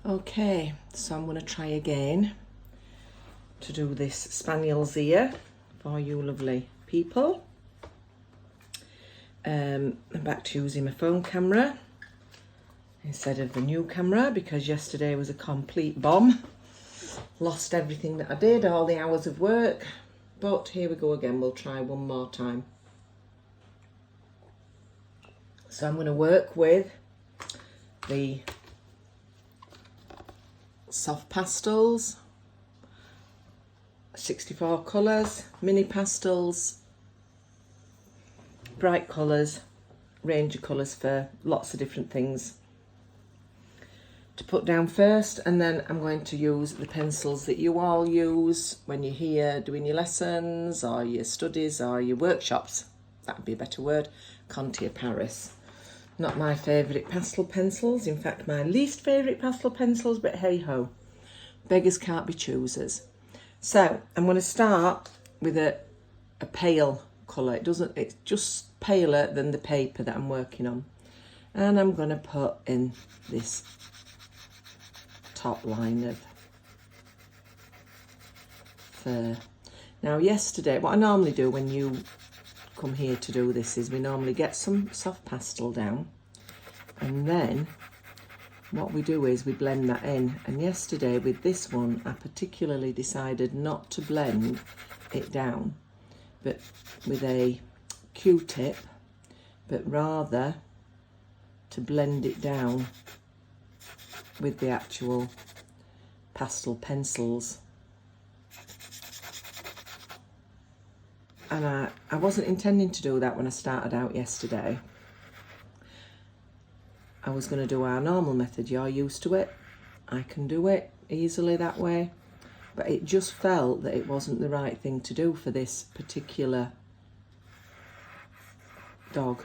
Okay, so I'm going to try again to do this Spaniel's ear for you lovely people. I'm back to using my phone camera instead of the new camera because yesterday was a complete bomb. Lost everything that I did, all the hours of work, but here we go again. We'll try one more time. So I'm going to work with the soft pastels, 64 colours, mini pastels, bright colours, range of colours for lots of different things to put down first, and then I'm going to use the pencils that you all use when you're here doing your lessons or your studies or your workshops. That would be a better word. Conti Paris. Not my favourite pastel pencils, in fact my least favourite pastel pencils, but hey ho, beggars can't be choosers. So I'm going to start with a pale colour. It's just paler than the paper that I'm working on. And I'm going to put in this top line of fur. Now yesterday, what I normally do when you come here to do this is we normally get some soft pastel down, and then what we do is we blend that in. And yesterday with this one I particularly decided not to blend it down but with a Q-tip, but rather to blend it down with the actual pastel pencils. And I wasn't intending to do that when I started out yesterday. I was going to do our normal method. You're used to it. I can do it easily that way. But it just felt that it wasn't the right thing to do for this particular dog.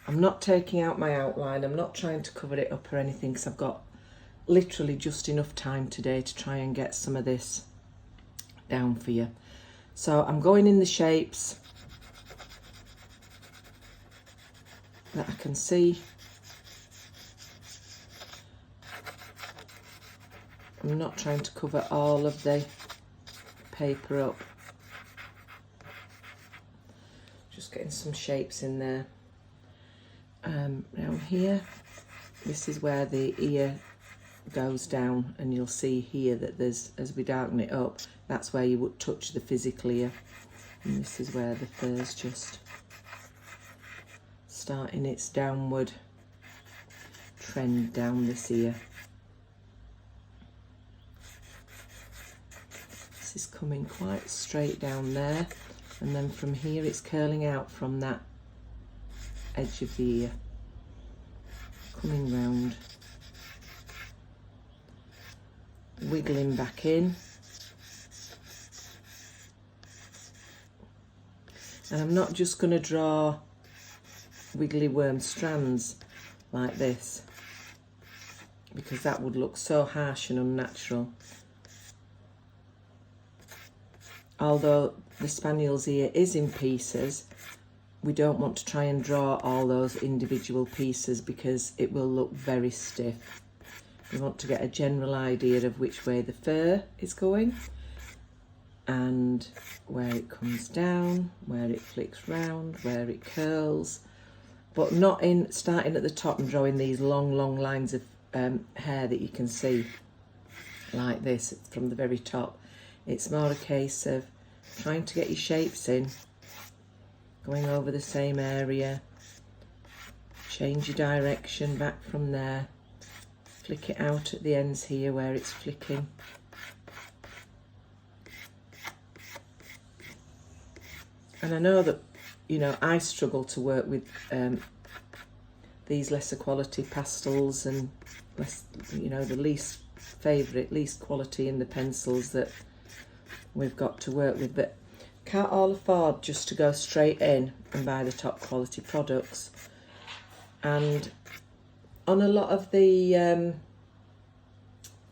I'm not taking out my outline. I'm not trying to cover it up or anything because I've got literally just enough time today to try and get some of this down for you. So I'm going in the shapes that I can see. I'm not trying to cover all of the paper up. Just getting some shapes in there. Now here, this is where the ear goes down, and you'll see here that there's, as we darken it up, that's where you would touch the physical ear. And this is where the fur's just starting its downward trend down this ear. This is coming quite straight down there, and then from here it's curling out from that edge of the ear, coming round, wiggling back in. And I'm not just going to draw wiggly worm strands like this, because that would look so harsh and unnatural. Although the Spaniel's ear is in pieces, we don't want to try and draw all those individual pieces because it will look very stiff. We want to get a general idea of which way the fur is going and where it comes down, where it flicks round, where it curls, but not in starting at the top and drawing these long lines of hair that you can see like this from the very top. It's more a case of trying to get your shapes in, going over the same area, change your direction back from there, flick it out at the ends here where it's flicking. And I know that, you know, I struggle to work with these lesser quality pastels and less, you know, the least favourite, least quality in the pencils that we've got to work with, but can't all afford just to go straight in and buy the top quality products. And on a lot of the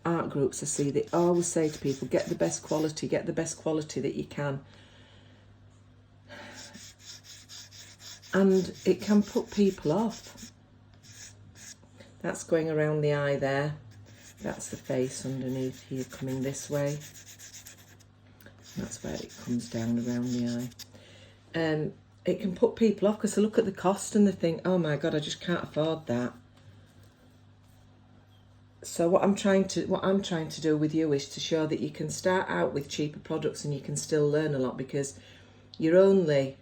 art groups I see, they always say to people, get the best quality that you can. And it can put people off. That's going around the eye there. That's the face underneath here coming this way. That's where it comes down around the eye. It can put people off because they look at the cost and they think, oh my God, I just can't afford that. So what I'm trying to do with you is to show that you can start out with cheaper products and you can still learn a lot, because you're only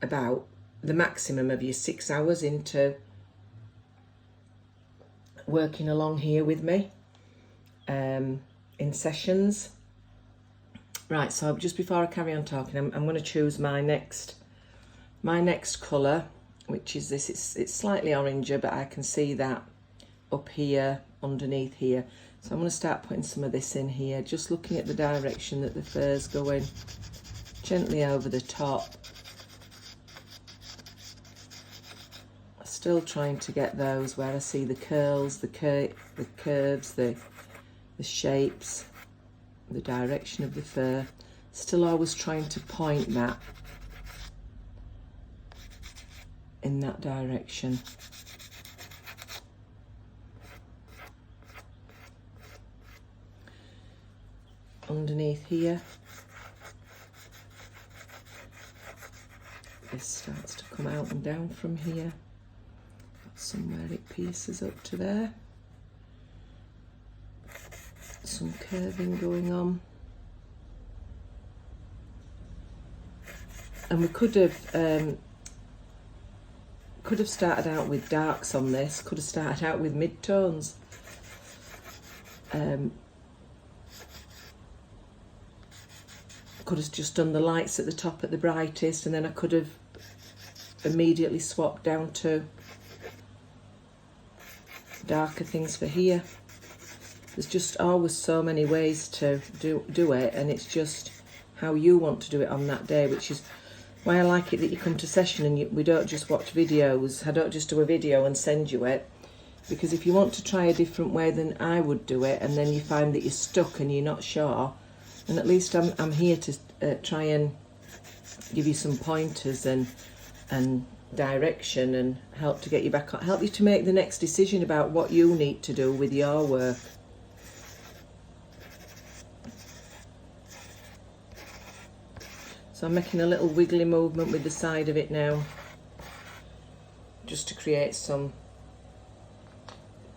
about the maximum of your 6 hours into working along here with me in sessions. Right, so just before I carry on talking, I'm going to choose my next colour, which is this. It's slightly oranger, but I can see that up here, underneath here. So I'm going to start putting some of this in here, just looking at the direction that the fur's going, gently over the top. Still trying to get those where I see the curls, the curves, the shapes, the direction of the fur. Still always trying to point that in that direction. Underneath here, this starts to come out and down from here. Somewhere it pieces up to there. Some curving going on. And we could have started out with darks on this, could have started out with mid-tones. Could have just done the lights at the top at the brightest, and then I could have immediately swapped down to darker things for here. There's just always so many ways to do it, and it's just how you want to do it on that day, which is why I like it that you come to session and we don't just watch videos. I don't just do a video and send you it, because if you want to try a different way than I would do it, and then you find that you're stuck and you're not sure, and at least I'm here to try and give you some pointers and direction, and help to get you back on, help you to make the next decision about what you need to do with your work. So I'm making a little wiggly movement with the side of it now, just to create some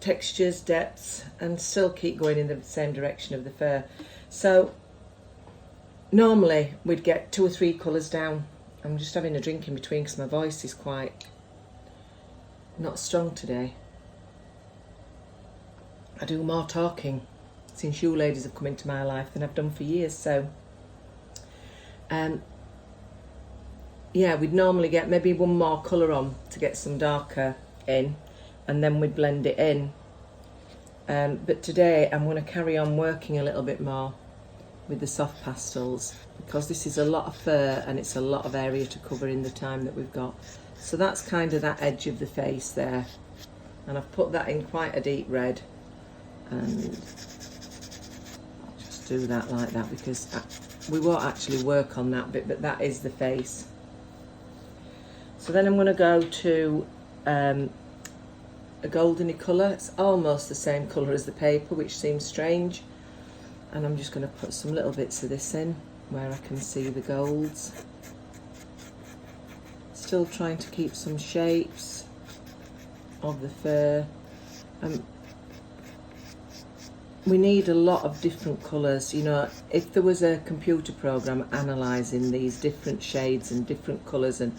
textures, depths, and still keep going in the same direction of the fur. So normally we'd get 2 or 3 colours down. I'm just having a drink in between because my voice is quite not strong today. I do more talking since you ladies have come into my life than I've done for years. So yeah, we'd normally get maybe 1 more colour on to get some darker in, and then we'd blend it in. But today I'm going to carry on working a little bit more with the soft pastels, because this is a lot of fur and it's a lot of area to cover in the time that we've got. So that's kind of that edge of the face there, and I've put that in quite a deep red, and I'll just do that like that, because we won't actually work on that bit, but that is the face. So then I'm going to go to a goldeny colour. It's almost the same colour as the paper, which seems strange. And I'm just going to put some little bits of this in where I can see the golds. Still trying to keep some shapes of the fur. We need a lot of different colours. You know, if there was a computer program analysing these different shades and different colours and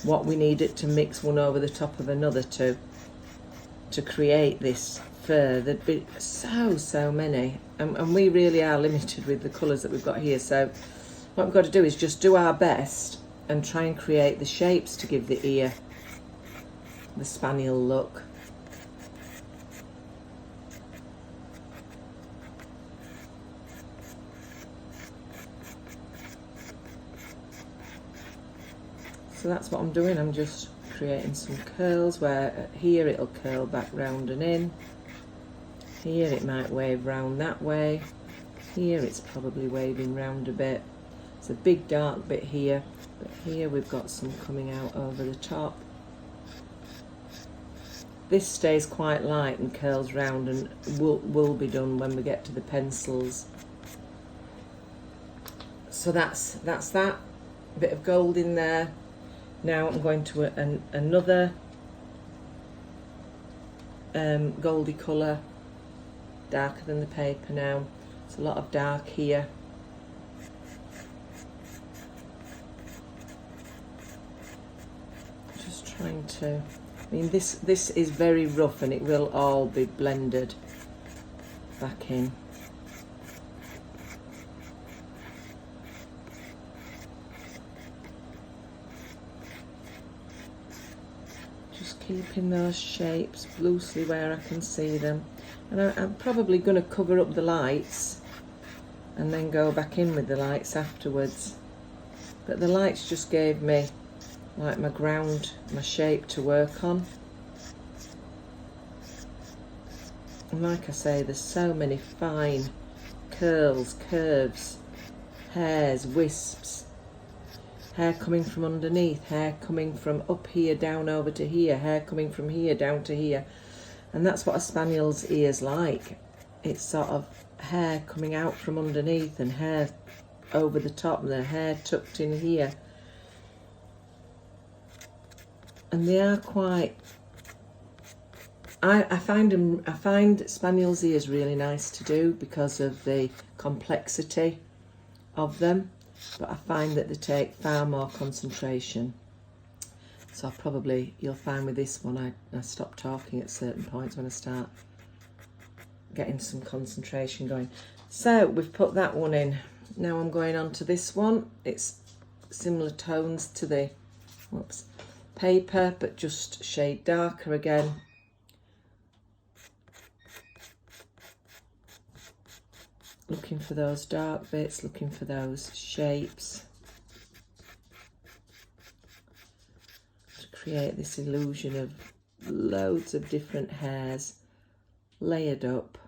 what we needed to mix one over the top of another to create this fur, there'd be so many, and we really are limited with the colours that we've got here. So what we've got to do is just do our best and try and create the shapes to give the ear the spaniel look. So that's what I'm doing. I'm just creating some curls where here it'll curl back round and in. Here it might wave round that way. Here it's probably waving round a bit. It's a big dark bit here, but here we've got some coming out over the top. this stays quite light and curls round, and will be done when we get to the pencils. So that's that bit of gold in there. Now I'm going to another goldy colour, darker than the paper now. It's a lot of dark here. Just trying to, I mean, this is very rough and it will all be blended back in. Just keeping those shapes loosely where I can see them. And I'm probably going to cover up the lights and then go back in with the lights afterwards. But the lights just gave me like my ground, my shape to work on. And like I say, there's so many fine curls, curves, hairs, wisps, hair coming from underneath, hair coming from up here down over to here, hair coming from here down to here. And that's what a spaniel's ear's like. It's sort of hair coming out from underneath and hair over the top, and the hair tucked in here. And they are quite, I find spaniel's ears really nice to do because of the complexity of them, but I find that they take far more concentration. So you'll find with this one, I stop talking at certain points when I start getting some concentration going. So we've put that one in. Now I'm going on to this one. It's similar tones to the paper, but just shade darker again. Looking for those dark bits, looking for those shapes. Create this illusion of loads of different hairs layered up.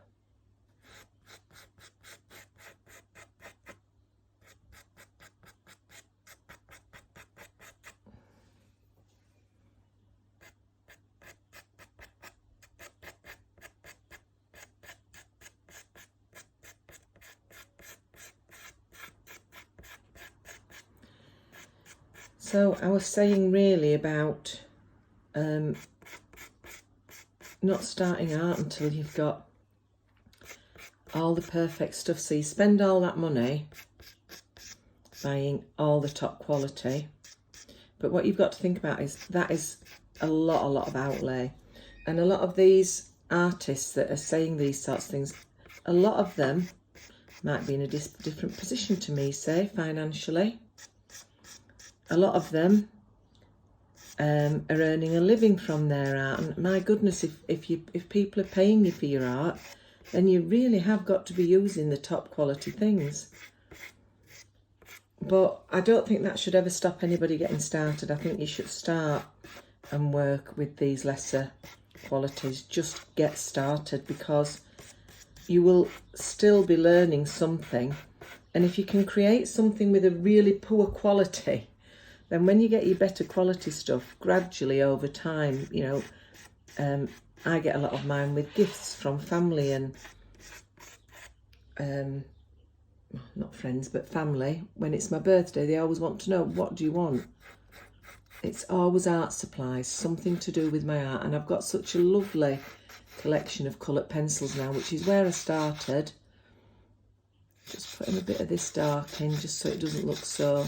So I was saying really about not starting art until you've got all the perfect stuff. So you spend all that money buying all the top quality, but what you've got to think about is that is a lot of outlay. And a lot of these artists that are saying these sorts of things, a lot of them might be in a different position to me, say financially. A lot of them are earning a living from their art, and my goodness, if people are paying you for your art, then you really have got to be using the top quality things. But I don't think that should ever stop anybody getting started. I think you should start and work with these lesser qualities. Just get started, because you will still be learning something, and if you can create something with a really poor quality, then when you get your better quality stuff, gradually over time, you know, I get a lot of mine with gifts from family and, not friends, but family. When it's my birthday, they always want to know, what do you want? It's always art supplies, something to do with my art. And I've got such a lovely collection of coloured pencils now, which is where I started. Just putting a bit of this dark in, just so it doesn't look so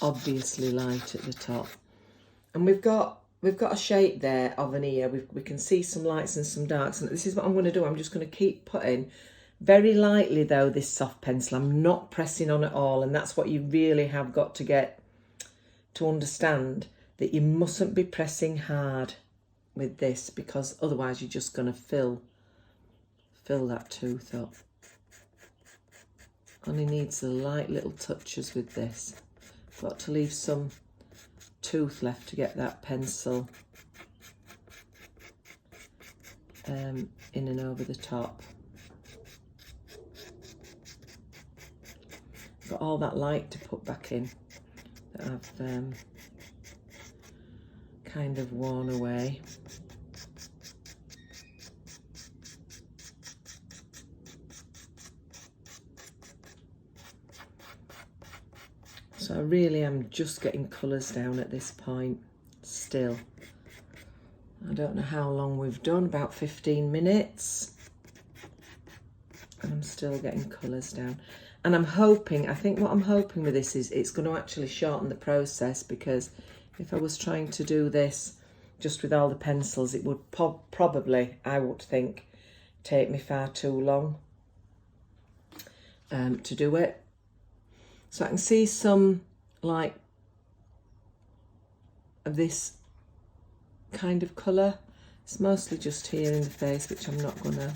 obviously light at the top. And we've got a shape there of an ear. We can see some lights and some darks, and this is what I'm going to do. I'm just going to keep putting very lightly, though, this soft pencil. I'm not pressing on at all, and that's what you really have got to get to understand, that you mustn't be pressing hard with this, because otherwise you're just going to fill that tooth up. Only needs the light little touches with this. Got to leave some tooth left to get that pencil in and over the top. Got all that light to put back in that I've kind of worn away. So I really am just getting colours down at this point still. I don't know how long we've done, about 15 minutes. And I'm still getting colours down. And I'm hoping, I think what I'm hoping with this is it's going to actually shorten the process, because if I was trying to do this just with all the pencils, it would probably, I would think, take me far too long to do it. So I can see some like of this kind of colour. It's mostly just here in the face, which I'm not going to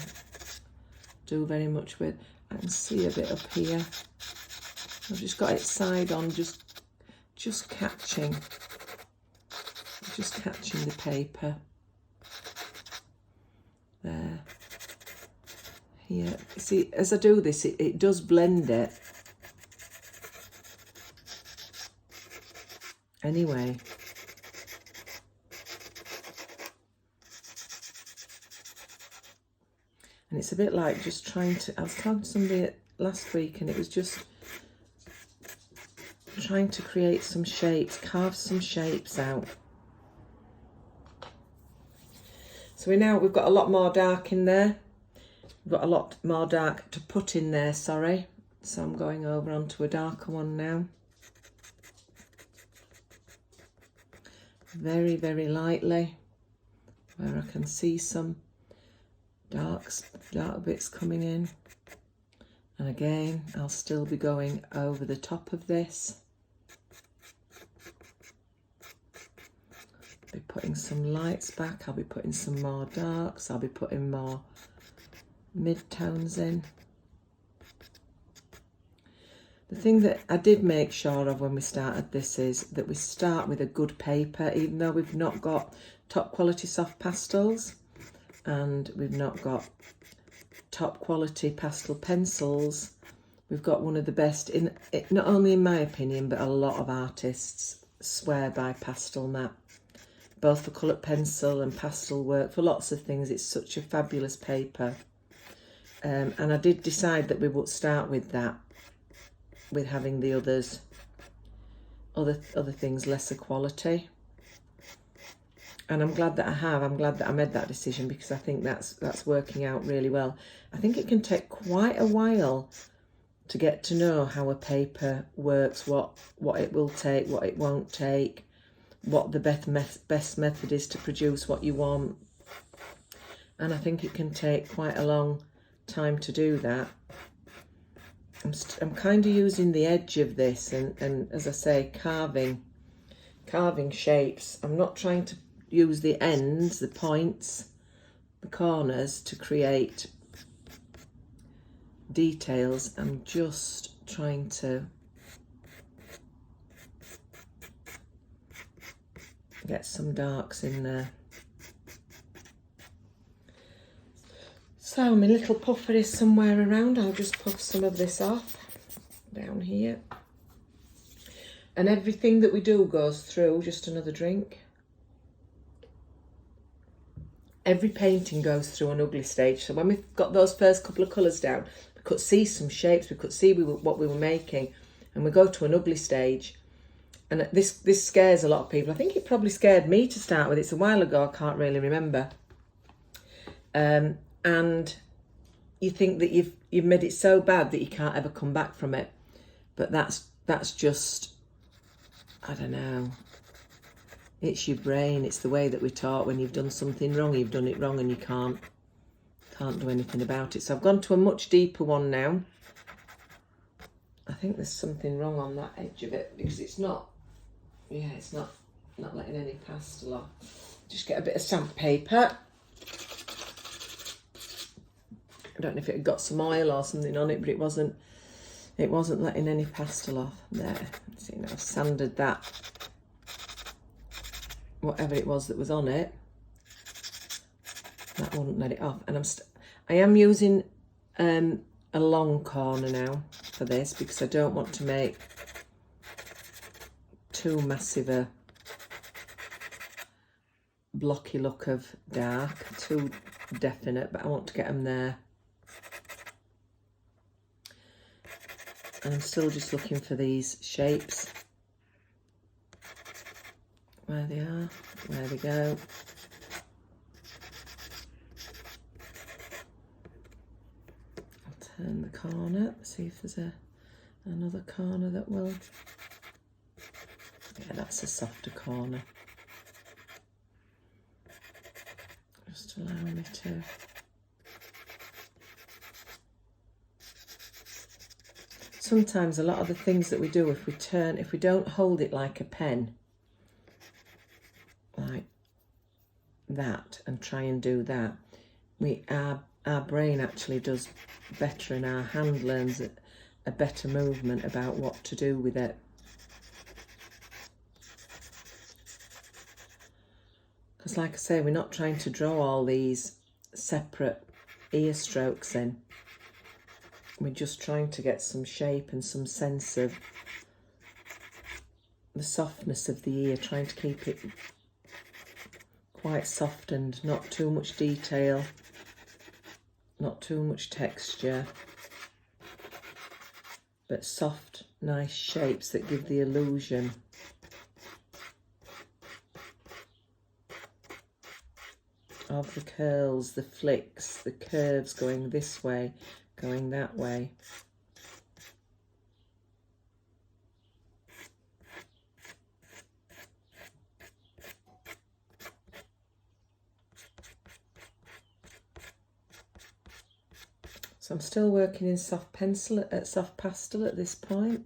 do very much with. I can see a bit up here. I've just got it side on, just catching the paper. There. Here. See, as I do this, it does blend it. Anyway. And it's a bit like just trying to, I was talking to somebody last week, and it was just trying to create some shapes, carve some shapes out. So we've got a lot more dark in there. We've got a lot more dark to put in there, sorry. So I'm going over onto a darker one now. Very, very lightly, where I can see some dark bits coming in. And again, I'll still be going over the top of this. Be putting some lights back, I'll be putting some more darks, I'll be putting more mid-tones in. The thing that I did make sure of when we started this is that we start with a good paper, even though we've not got top quality soft pastels and we've not got top quality pastel pencils. We've got one of the best, not only in my opinion, but a lot of artists swear by Pastel Mat. Both for coloured pencil and pastel work, for lots of things. It's such a fabulous paper. And I did decide that we would start with that, with having the other things lesser quality. And I'm glad that I have. I'm glad that I made that decision, because I think that's working out really well. I think it can take quite a while to get to know how a paper works, what it will take, what it won't take, what the best method is to produce what you want. And I think it can take quite a long time to do that. I'm kind of using the edge of this and as I say, carving shapes. I'm not trying to use the ends, the points, the corners to create details. I'm just trying to get some darks in there. So my little puffer is somewhere around. I'll just puff some of this off down here. And everything that we do goes through, just another drink. Every painting goes through an ugly stage. So when we've got those first couple of colours down, we could see some shapes, we could see what we were making, and we go to an ugly stage. And this scares a lot of people. I think it probably scared me to start with. It's a while ago, I can't really remember. And you think that you've made it so bad that you can't ever come back from it. But that's just, I don't know. It's your brain. It's the way that we're taught. When you've done something wrong, you've done it wrong, and you can't do anything about it. So I've gone to a much deeper one now. I think there's something wrong on that edge of it, because it's not, yeah, it's not letting any pastel off. Just get a bit of sandpaper. I don't know if it had got some oil or something on it, but it wasn't letting any pastel off. There, see, now I've sanded that, whatever it was that was on it, that wouldn't let it off. And I am using a long corner now for this, because I don't want to make too massive a blocky look of dark, too definite, but I want to get them there. And I'm still just looking for these shapes. Where they are, where they go. I'll turn the corner, see if there's another corner that will. Yeah, that's a softer corner. Just allow me to. Sometimes a lot of the things that we do, if we don't hold it like a pen, like that, and try and do that, our brain actually does better, and our hand learns a better movement about what to do with it. Because like I say, we're not trying to draw all these separate ear strokes in. We're just trying to get some shape and some sense of the softness of the ear, trying to keep it quite soft and not too much detail, not too much texture, but soft, nice shapes that give the illusion of the curls, the flicks, the curves going this way, going that way. So I'm still working in soft pastel at this point.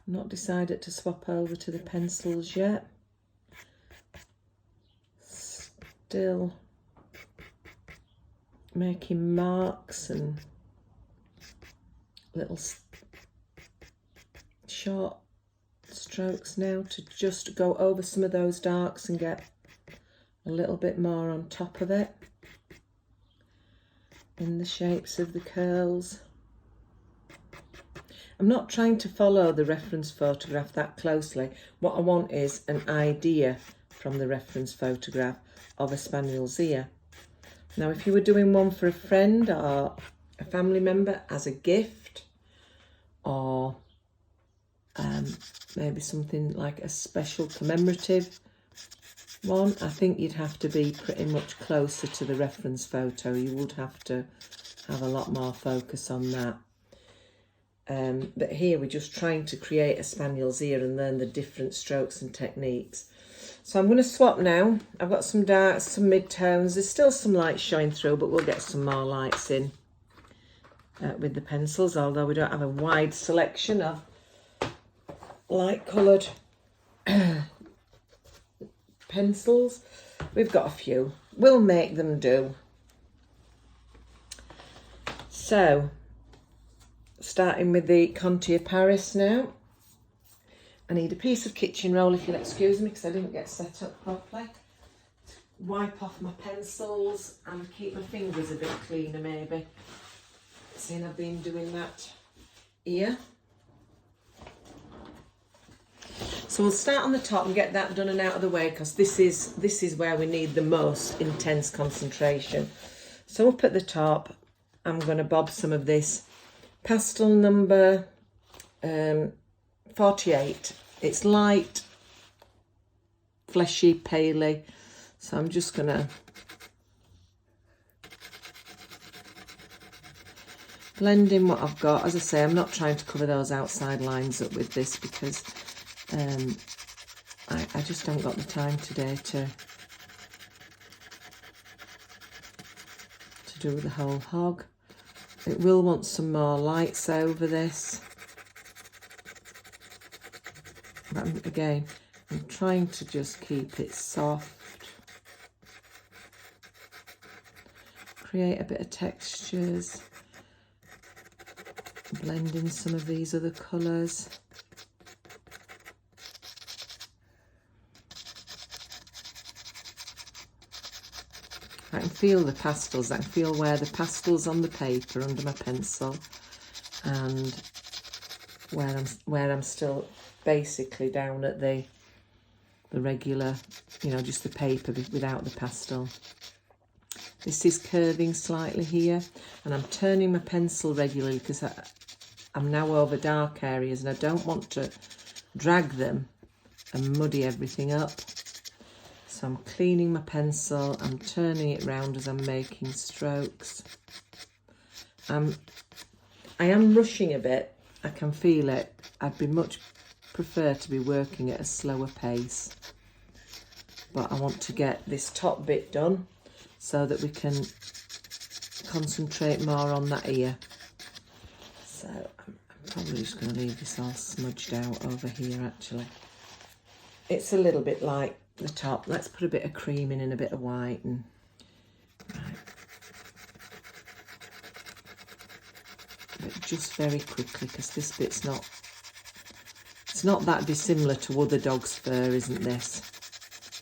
Not decided to swap over to the pencils yet. Still making marks and little short strokes now to just go over some of those darks and get a little bit more on top of it in the shapes of the curls. I'm not trying to follow the reference photograph that closely. What I want is an idea from the reference photograph of a spaniel's ear. Now, if you were doing one for a friend or a family member as a gift, or maybe something like a special commemorative one, I think you'd have to be pretty much closer to the reference photo. You would have to have a lot more focus on that. But here we're just trying to create a spaniel's ear and learn the different strokes and techniques. So I'm going to swap now. I've got some darks, some mid-tones. There's still some lights showing through, but we'll get some more lights in with the pencils, although we don't have a wide selection of light-coloured pencils. We've got a few. We'll make them do. So, starting with the Contour Paris now. I need a piece of kitchen roll, if you'll excuse me, because I didn't get set up properly. Wipe off my pencils and keep my fingers a bit cleaner, maybe. Seeing I've been doing that here. So we'll start on the top and get that done and out of the way, because this is where we need the most intense concentration. So up at the top, I'm going to bob some of this pastel number 48. It's light, fleshy, paley. So I'm just going to blend in what I've got. As I say, I'm not trying to cover those outside lines up with this because I just haven't got the time today to do the whole hog. It will want some more lights over this. But again, I'm trying to just keep it soft. Create a bit of textures. Blend in some of these other colours. I can feel the pastels. I can feel where the pastels on the paper under my pencil, and where I'm still basically down at the regular you know, just the paper without the pastel. This is curving slightly here, and I'm turning my pencil regularly because I'm now over dark areas and I don't want to drag them and muddy everything up. So I'm cleaning my pencil, I'm turning it round as I'm making strokes. I am rushing a bit, I can feel it. I'd be much prefer to be working at a slower pace. But I want to get this top bit done so that we can concentrate more on that ear. So I'm probably just going to leave this all smudged out over here actually. It's a little bit like the top. Let's put a bit of cream in and a bit of white and right. But just very quickly because this bit's not, it's not that dissimilar to other dog's fur, isn't this?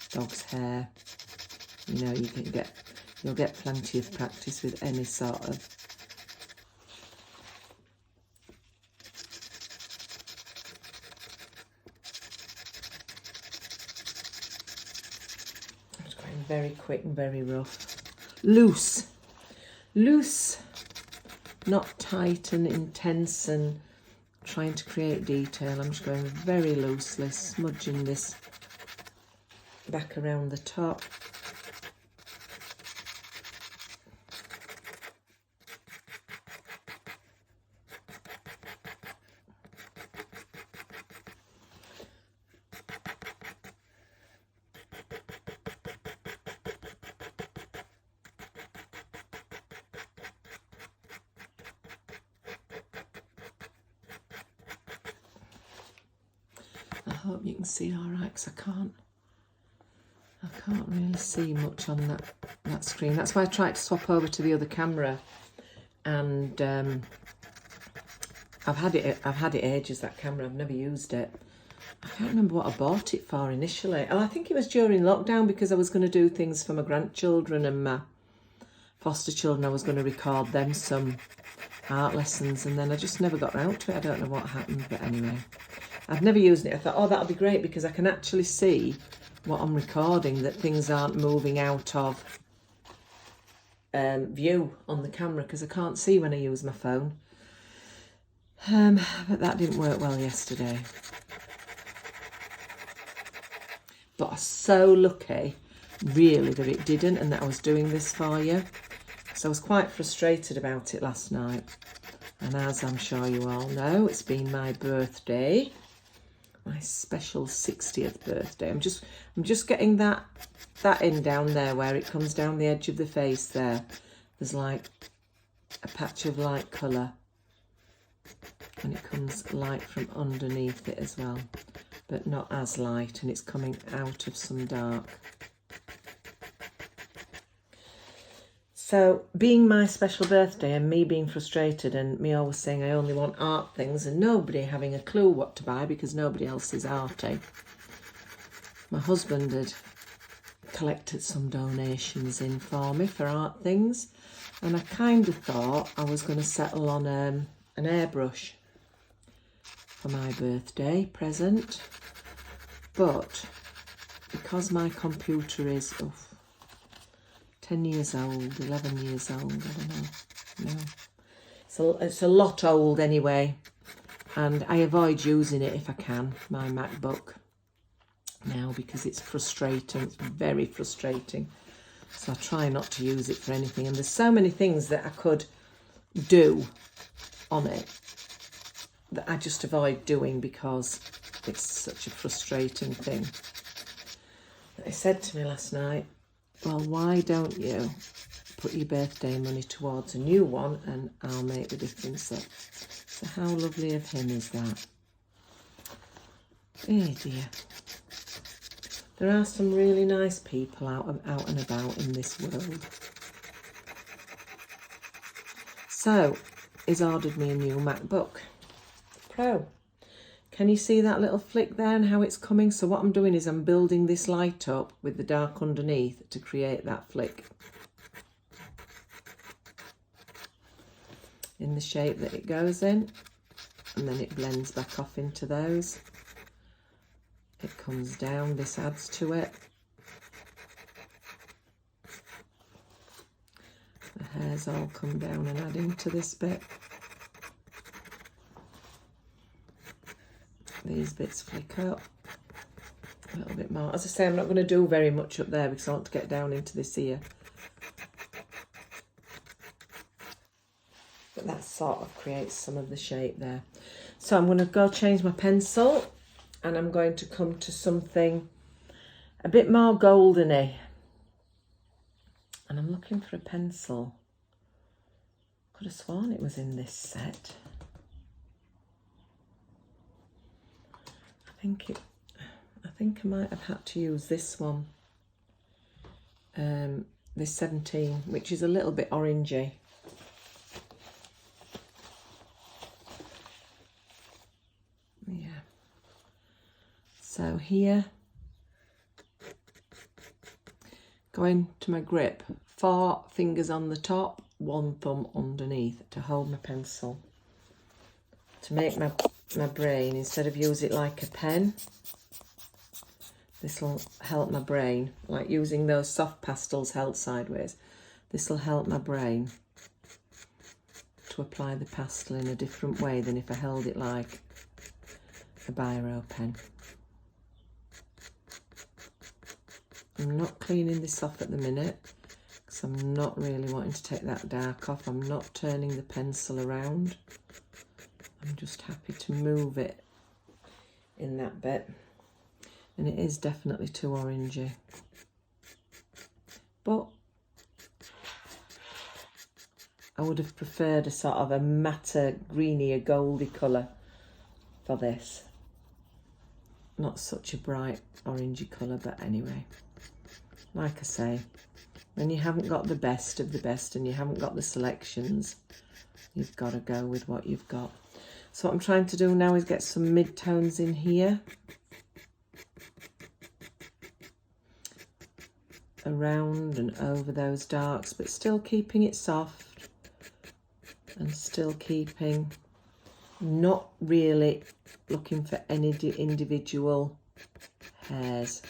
Dog's hair. You know, you'll get plenty of practice with any sort of I'm just going very quick and very rough. Loose, not tight and intense and trying to create detail. I'm just going very loosely, smudging this back around the top. I hope you can see all right because I can't really see much on that screen. That's why I tried to swap over to the other camera, and I've had it ages, that camera. I've never used it. I can't remember what I bought it for initially. Oh, I think it was during lockdown because I was going to do things for my grandchildren and my foster children. I was going to record them some art lessons, and then I just never got round to it. I don't know what happened, but anyway, I've never used it. I thought, oh, that'll be great because I can actually see what I'm recording, that things aren't moving out of view on the camera because I can't see when I use my phone. But that didn't work well yesterday. But I'm so lucky, really, that it didn't and that I was doing this for you. So I was quite frustrated about it last night. And as I'm sure you all know, it's been my birthday. My special 60th birthday. I'm just getting that in down there where it comes down the edge of the face there. There's like a patch of light colour. And it comes light from underneath it as well. But not as light, and it's coming out of some dark. So, being my special birthday and me being frustrated and me always saying I only want art things and nobody having a clue what to buy because nobody else is arty, my husband had collected some donations in for me for art things, and I kind of thought I was going to settle on an airbrush for my birthday present, but because my computer is 10 years old, 11 years old, I don't know. No. So it's a lot old anyway, and I avoid using it if I can, my MacBook now, because it's frustrating. It's very frustrating. So I try not to use it for anything, and there's so many things that I could do on it that I just avoid doing because it's such a frustrating thing. They said to me last night, well, why don't you put your birthday money towards a new one and I'll make the difference up. So how lovely of him is that? Oh dear. There are some really nice people out and about in this world. So, he's ordered me a new MacBook Pro. Can you see that little flick there and how it's coming? So what I'm doing is I'm building this light up with the dark underneath to create that flick in the shape that it goes in, and then it blends back off into those. It comes down, this adds to it, hairs all come down and add into this bit. These bits flick up a little bit more. As I say, I'm not going to do very much up there because I want to get down into this ear. But that sort of creates some of the shape there. So I'm going to go change my pencil and I'm going to come to something a bit more goldeny. And I'm looking for a pencil. Could have sworn it was in this set. I think I might have had to use this one. This 17, which is a little bit orangey. Yeah. So here, going to my grip, 4 fingers on the top, 1 thumb underneath to hold my pencil. To make my brain, instead of use it like a pen, this will help my brain, like using those soft pastels held sideways. This will help my brain to apply the pastel in a different way than if I held it like a biro pen. I'm not cleaning this off at the minute because I'm not really wanting to take that dark off. I'm not turning the pencil around. I'm just happy to move it in that bit. And it is definitely too orangey. But I would have preferred a sort of a matter, greenier, goldy colour for this. Not such a bright orangey colour, but anyway. Like I say, when you haven't got the best of the best and you haven't got the selections, you've got to go with what you've got. So what I'm trying to do now is get some mid-tones in here. Around and over those darks, but still keeping it soft and still keeping, not really looking for any individual hairs.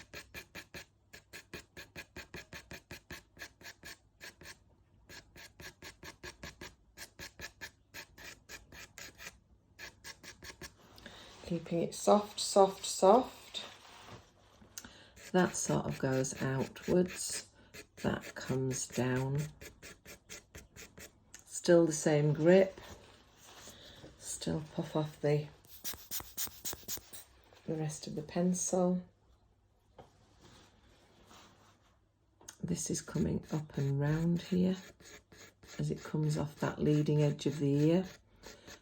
Keeping it soft, soft, soft. That sort of goes outwards. That comes down. Still the same grip. Still puff off the rest of the pencil. This is coming up and round here as it comes off that leading edge of the ear.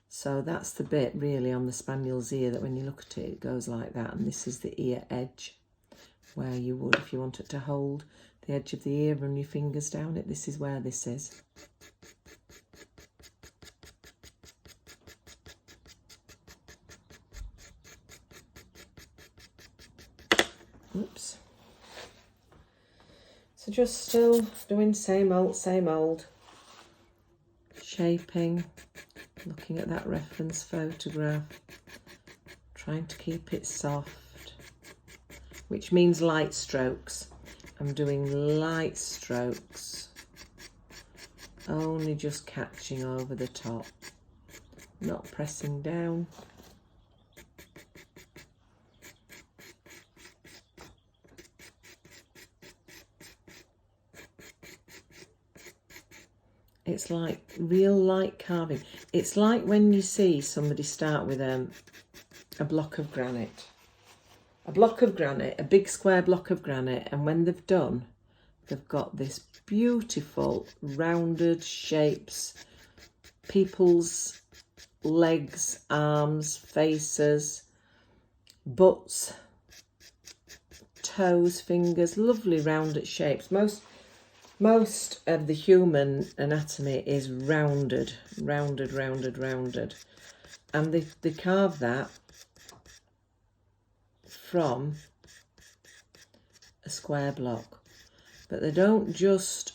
So that's the bit really on the Spaniel's ear that when you look at it, it goes like that. And this is the ear edge where you would, if you wanted to hold the edge of the ear, run your fingers down it. This is where this is. Oops. So just still doing same old, shaping, looking at that reference photograph, trying to keep it soft, which means light strokes. I'm doing light strokes, only just catching over the top, not pressing down. It's like real light carving. It's like when you see somebody start with a block of granite. A big square block of granite, and when they've done, they've got this beautiful rounded shapes, people's legs, arms, faces, butts, toes, fingers, lovely rounded shapes. Most of the human anatomy is rounded. And they carve that from a square block. But they don't just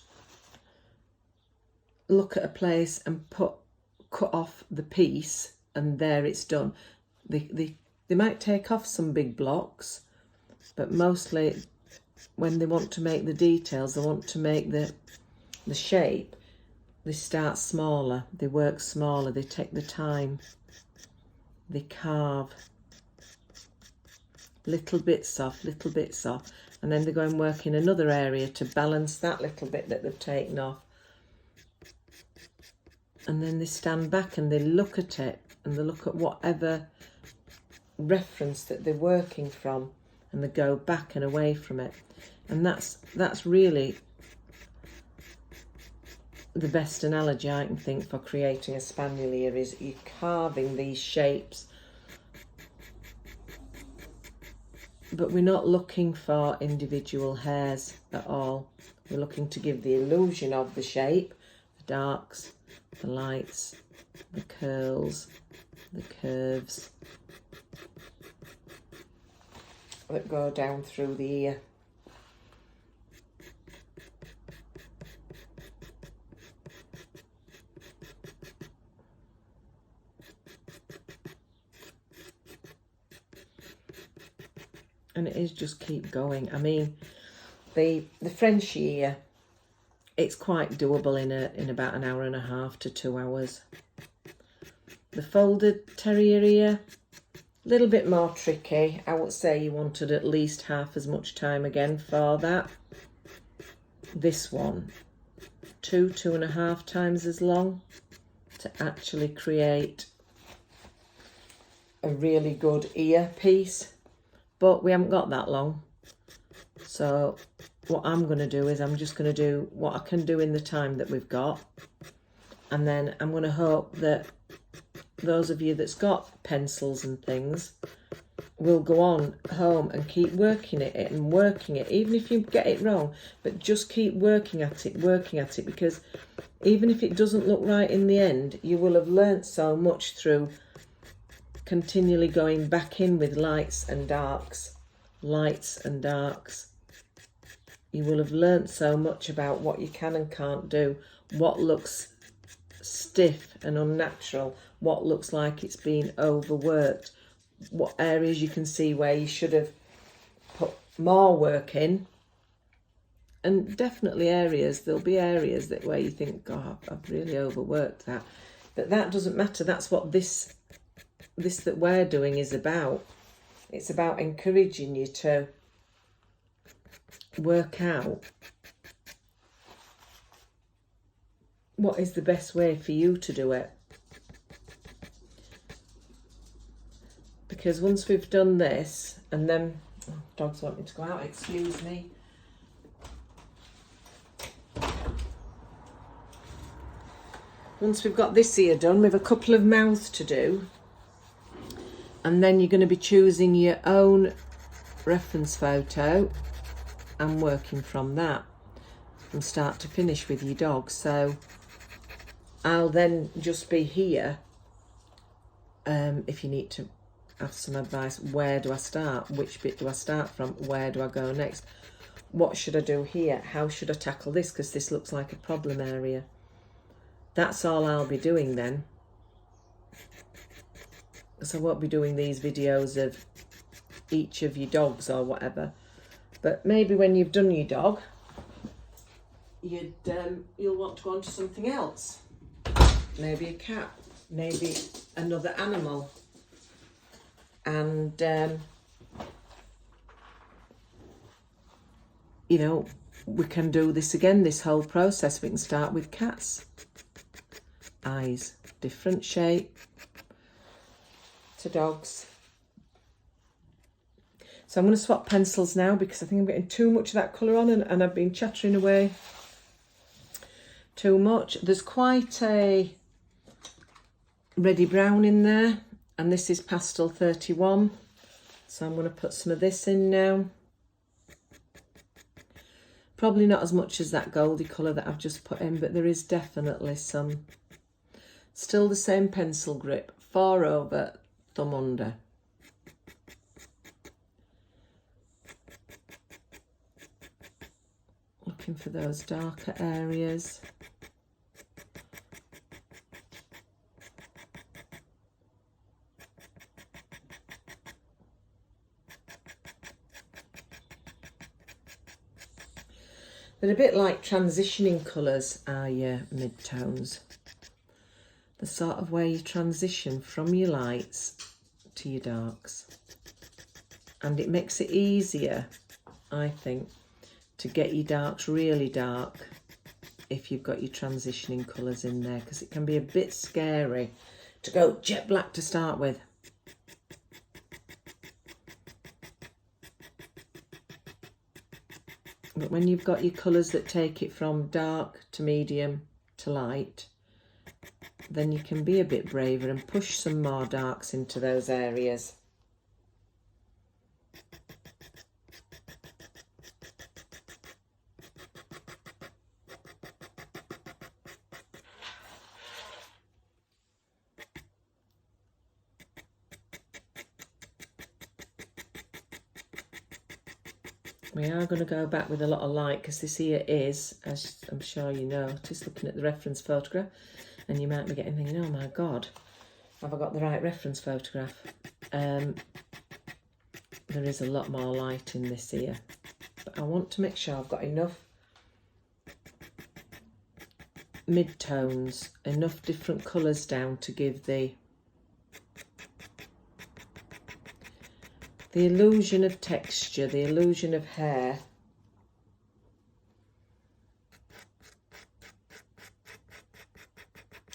look at a place and cut off the piece and there it's done. They might take off some big blocks, but mostly when they want to make the details, they want to make the shape, they start smaller, they work smaller, they take the time, they carve little bits off, and then they go and work in another area to balance that little bit that they've taken off. And then they stand back and they look at it, and they look at whatever reference that they're working from, and they go back and away from it. And that's really the best analogy I can think for creating a spaniel ear, is you're carving these shapes, but we're not looking for individual hairs at all. We're looking to give the illusion of the shape, the darks, the lights, the curls, the curves that go down through the ear. And it is just keep going. I mean, the French ear, it's quite doable in about an hour and a half to 2 hours. The folded terrier ear, a little bit more tricky. I would say you wanted at least half as much time again for that. This one, 2.5 times as long to actually create a really good ear piece. But we haven't got that long. So what I'm going to do is I'm just going to do what I can do in the time that we've got. And then I'm going to hope that those of you that's got pencils and things will go on home and keep working at it and working it, even if you get it wrong, but just keep working at it, because even if it doesn't look right in the end, you will have learnt so much through continually going back in with lights and darks. You will have learnt so much about what you can and can't do, what looks stiff and unnatural, what looks like it's been overworked, what areas you can see where you should have put more work in, and definitely there'll be areas that where you think, God, I've really overworked that. But that doesn't matter. That's what this that we're doing is about. It's about encouraging you to work out what is the best way for you to do it. Because once we've done this, and then dogs want me to go out, excuse me. Once we've got this ear done, we've a couple of mouths to do. And then you're going to be choosing your own reference photo and working from that from start to finish with your dog. So I'll then just be here if you need to have some advice. Where do I start? Which bit do I start from? Where do I go next? What should I do here? How should I tackle this? Because this looks like a problem area. That's all I'll be doing then. So I won't be doing these videos of each of your dogs or whatever. But maybe when you've done your dog, you'll want to go on to something else. Maybe a cat, maybe another animal. And, you know, we can do this again, this whole process. We can start with cats. Eyes, different shape to dogs. So I'm going to swap pencils now because I think I'm getting too much of that colour on, and I've been chattering away too much. There's quite a reddy brown in there, and this is pastel 31. So I'm going to put some of this in now. Probably not as much as that goldy colour that I've just put in, but there is definitely some. Still the same pencil grip, 4 over, thumb under. Looking for those darker areas. They're a bit like transitioning colours, are your mid-tones. The sort of where you transition from your lights to your darks. And it makes it easier, I think, to get your darks really dark if you've got your transitioning colours in there, because it can be a bit scary to go jet black to start with. But when you've got your colours that take it from dark to medium to light, then you can be a bit braver and push some more darks into those areas. We are going to go back with a lot of light because this here is, as I'm sure you know, just looking at the reference photograph, and you might be getting thinking, oh my God, have I got the right reference photograph? There is a lot more light in this here, but I want to make sure I've got enough mid-tones, enough different colours down to give the illusion of texture, the illusion of hair.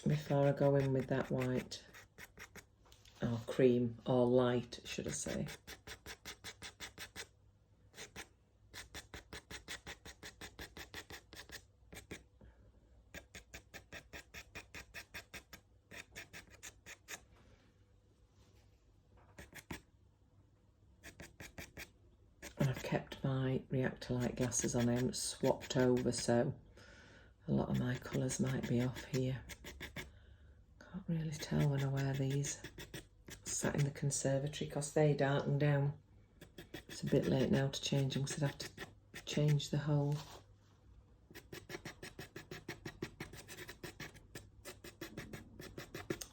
Before I go in with that white, or cream, or light, should I say. And I've kept my reactor light glasses on. I haven't swapped over, so a lot of my colours might be off here. Can't really tell when I wear these. Sat in the conservatory because they darken down. It's a bit late now to change them because I'd have to change the whole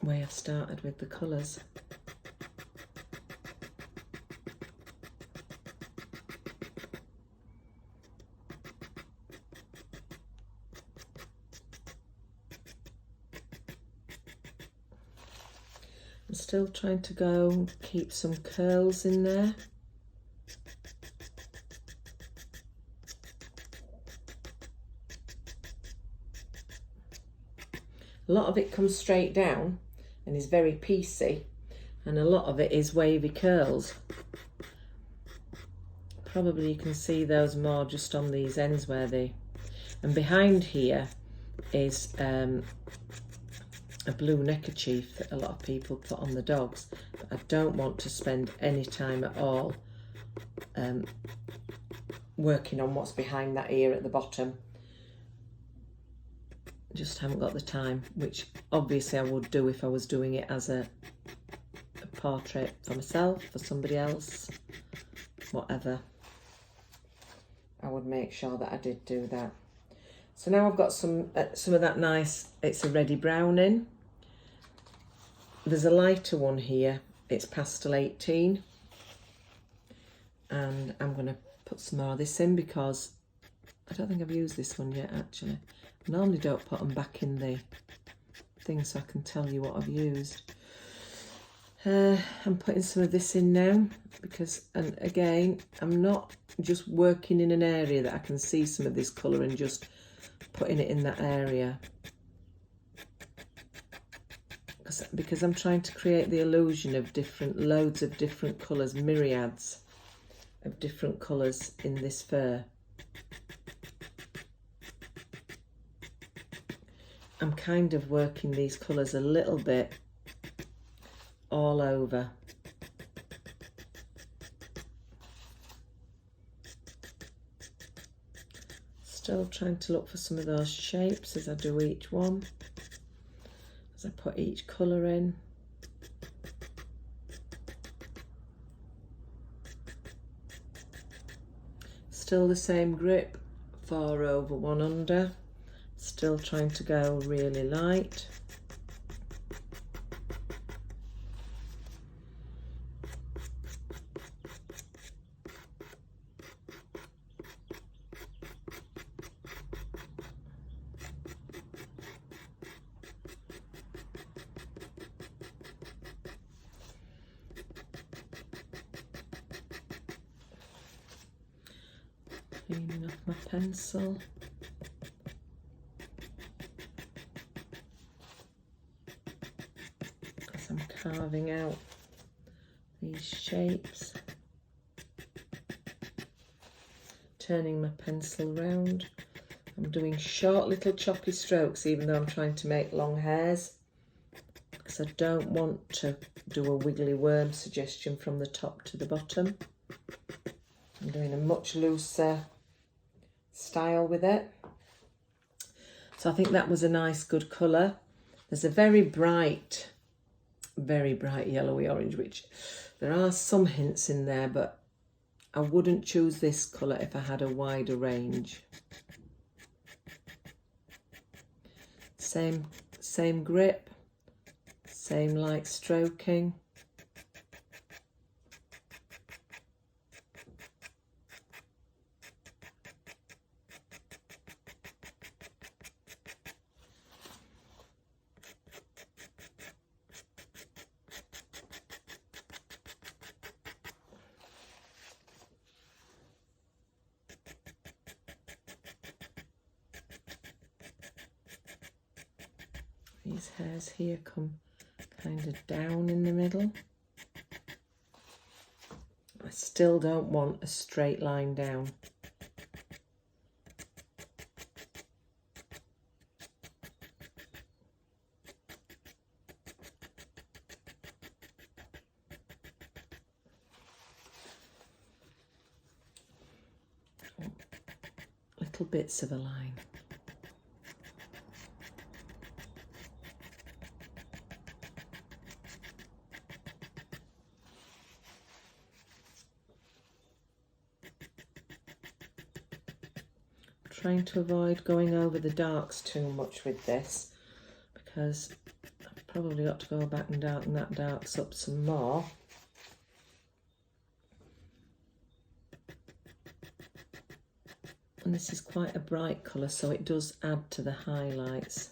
way I've started with the colours. I'm still trying to go keep some curls in there. A lot of it comes straight down and is very piecey, and a lot of it is wavy curls. Probably you can see those more just on these ends where they... And behind here is a blue neckerchief that a lot of people put on the dogs, but I don't want to spend any time at all working on what's behind that ear at the bottom. Just haven't got the time, which obviously I would do if I was doing it as a portrait for myself, for somebody else, whatever. I would make sure that I did do that. So now I've got some of that nice, it's a reddy brown in. There's a lighter one here, it's pastel 18. And I'm going to put some more of this in because I don't think I've used this one yet actually. I normally don't put them back in the thing so I can tell you what I've used. I'm putting some of this in now because, and again, I'm not just working in an area that I can see some of this colour and just putting it in that area. Because I'm trying to create the illusion of loads of different colours, myriads of different colours in this fur. I'm kind of working these colours a little bit all over. Still trying to look for some of those shapes as I do each one, as I put each colour in. Still the same grip, 4 over 1 under. Still trying to go really light. Cleaning off my pencil. As I'm carving out these shapes. Turning my pencil round. I'm doing short little choppy strokes even though I'm trying to make long hairs, because I don't want to do a wiggly worm suggestion from the top to the bottom. I'm doing a much looser style with it. So I think that was a nice good colour. There's a very bright yellowy orange, which there are some hints in there, but I wouldn't choose this colour if I had a wider range. Same grip, same light stroking. These hairs here come kind of down in the middle. I still don't want a straight line down. Little bits of a line. Trying to avoid going over the darks too much with this, because I've probably got to go back and darken that darks up some more. And this is quite a bright colour, so it does add to the highlights.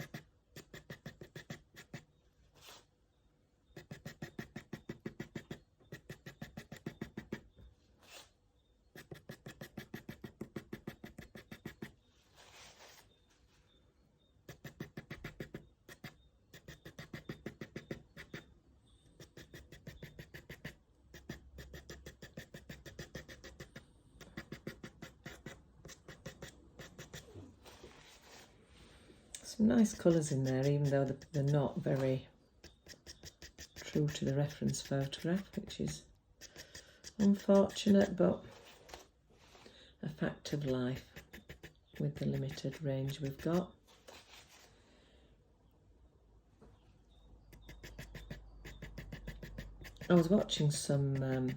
Some nice colours in there, even though they're not very true to the reference photograph, which is unfortunate, but a fact of life with the limited range we've got. I was watching some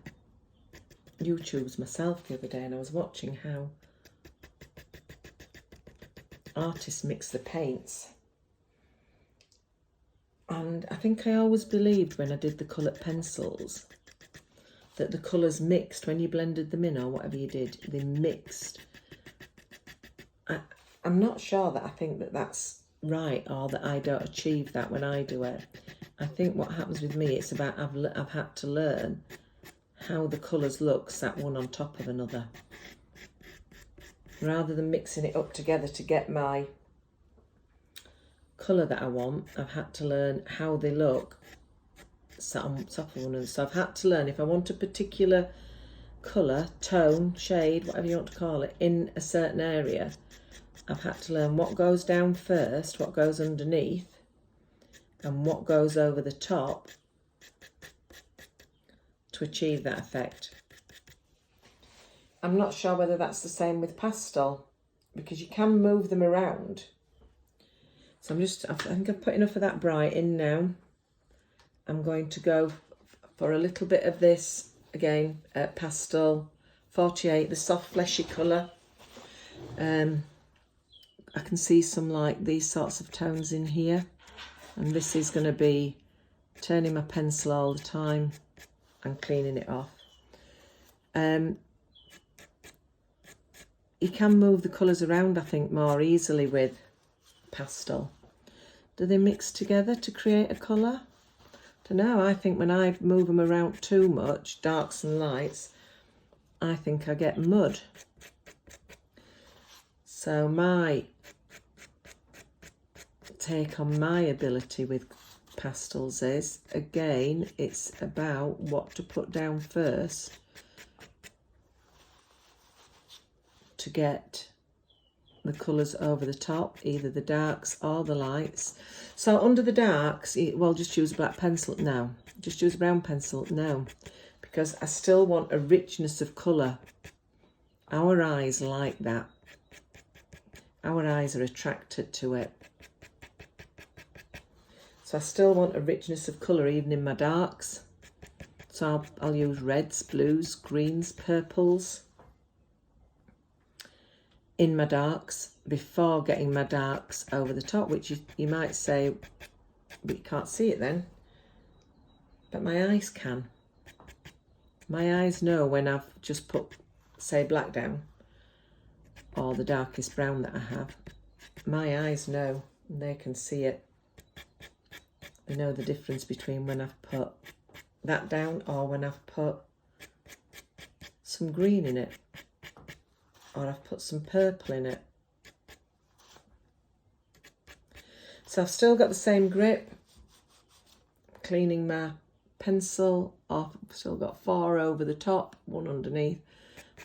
YouTubes myself the other day, and I was watching how artists mix the paints, and I think I always believed when I did the coloured pencils that the colours mixed when you blended them in, or whatever you did, they mixed. I'm not sure that I think that that's right, or that I don't achieve that when I do it. I think what happens with me, it's about I've had to learn how the colours look sat one on top of another. Rather than mixing it up together to get my colour that I want, I've had to learn how they look sat on top of one another. So I've had to learn if I want a particular colour, tone, shade, whatever you want to call it, in a certain area, I've had to learn what goes down first, what goes underneath, and what goes over the top to achieve that effect. I'm not sure whether that's the same with pastel, because you can move them around. So I think I've put enough of that bright in now. I'm going to go for a little bit of this, again, pastel 48, the soft fleshy colour. I can see some like these sorts of tones in here. And this is going to be turning my pencil all the time and cleaning it off. You can move the colours around, I think, more easily with pastel. Do they mix together to create a colour? I don't know. I think when I move them around too much, darks and lights, I think I get mud. So my take on my ability with pastels is, again, it's about what to put down first to get the colours over the top, either the darks or the lights. So under the darks, well, just use a black pencil. No, just use a brown pencil. No, because I still want a richness of colour. Our eyes like that. Our eyes are attracted to it. So I still want a richness of colour even in my darks. So I'll use reds, blues, greens, purples in my darks before getting my darks over the top, which you might say, but you can't see it then. But my eyes can. My eyes know when I've just put, say, black down or the darkest brown that I have. My eyes know, and they can see it. They know the difference between when I've put that down or when I've put some green in it, or I've put some purple in it. So I've still got the same grip, cleaning my pencil off. I've still got 4 over the top, 1 underneath.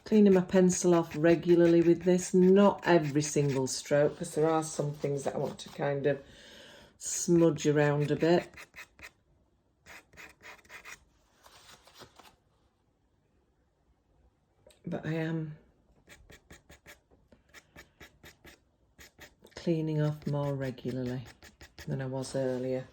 Cleaning my pencil off regularly with this, not every single stroke, because there are some things that I want to kind of smudge around a bit. But I am cleaning off more regularly than I was earlier.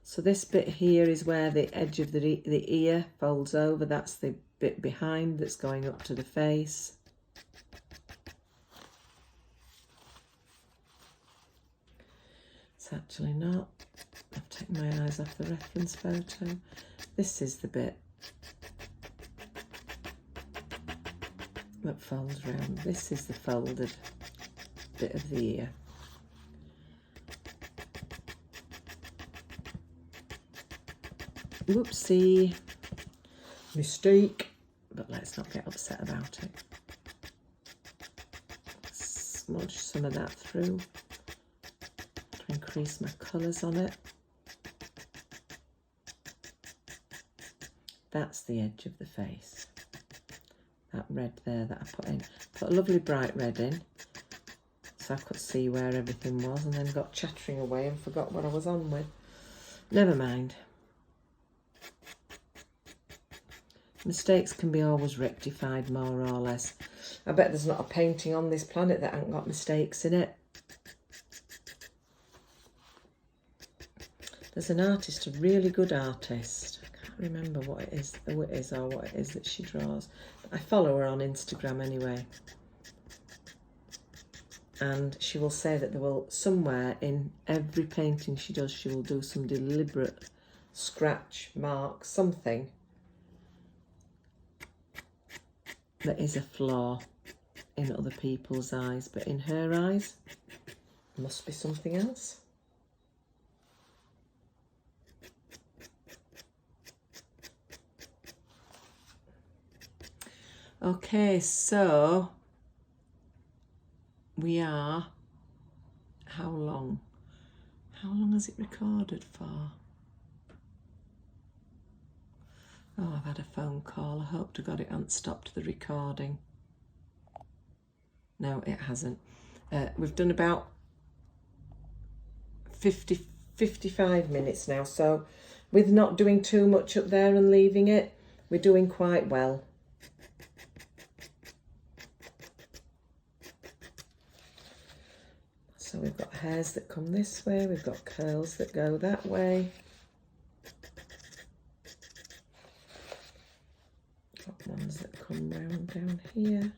So this bit here is where the edge of the ear folds over. That's the bit behind that's going up to the face. It's actually not. I've taken my eyes off the reference photo. This is the bit that folds round. This is the folded bit of the ear. Whoopsie, mistake, but let's not get upset about it. Smudge some of that through to increase my colours on it. That's the edge of the face. That red there that I put in. Put a lovely bright red in so I could see where everything was, and then got chattering away and forgot what I was on with. Never mind. Mistakes can be always rectified, more or less. I bet there's not a painting on this planet that hasn't got mistakes in it. There's an artist, a really good artist. I can't remember what it is, who it is or what it is that she draws. But I follow her on Instagram anyway. And she will say that there will, somewhere in every painting she does, she will do some deliberate scratch, mark, something that is a flaw in other people's eyes, but in her eyes, must be something else. Okay, so we are, how long? How long has it recorded for? Oh, I've had a phone call. I hope to God it hasn't stopped the recording. No, it hasn't. We've done about 55 minutes now, so with not doing too much up there and leaving it, we're doing quite well. So we've got hairs that come this way, we've got curls that go that way. Got ones that come round down here.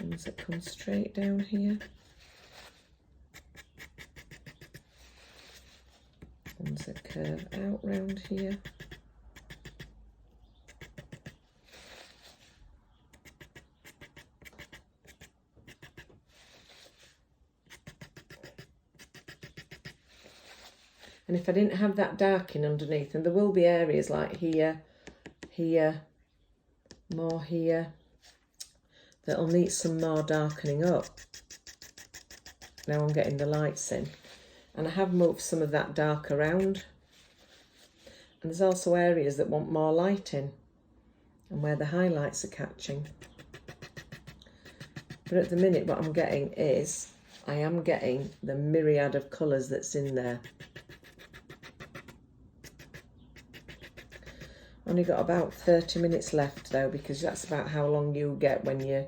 Ones that come straight down here. Ones that curve out round here. And if I didn't have that darkening underneath, and there will be areas like here, here, more here, that'll need some more darkening up. Now I'm getting the lights in. And I have moved some of that dark around. And there's also areas that want more light in and where the highlights are catching. But at the minute what I'm getting is, I am getting the myriad of colours that's in there. Only got about 30 minutes left though, because that's about how long you get when you've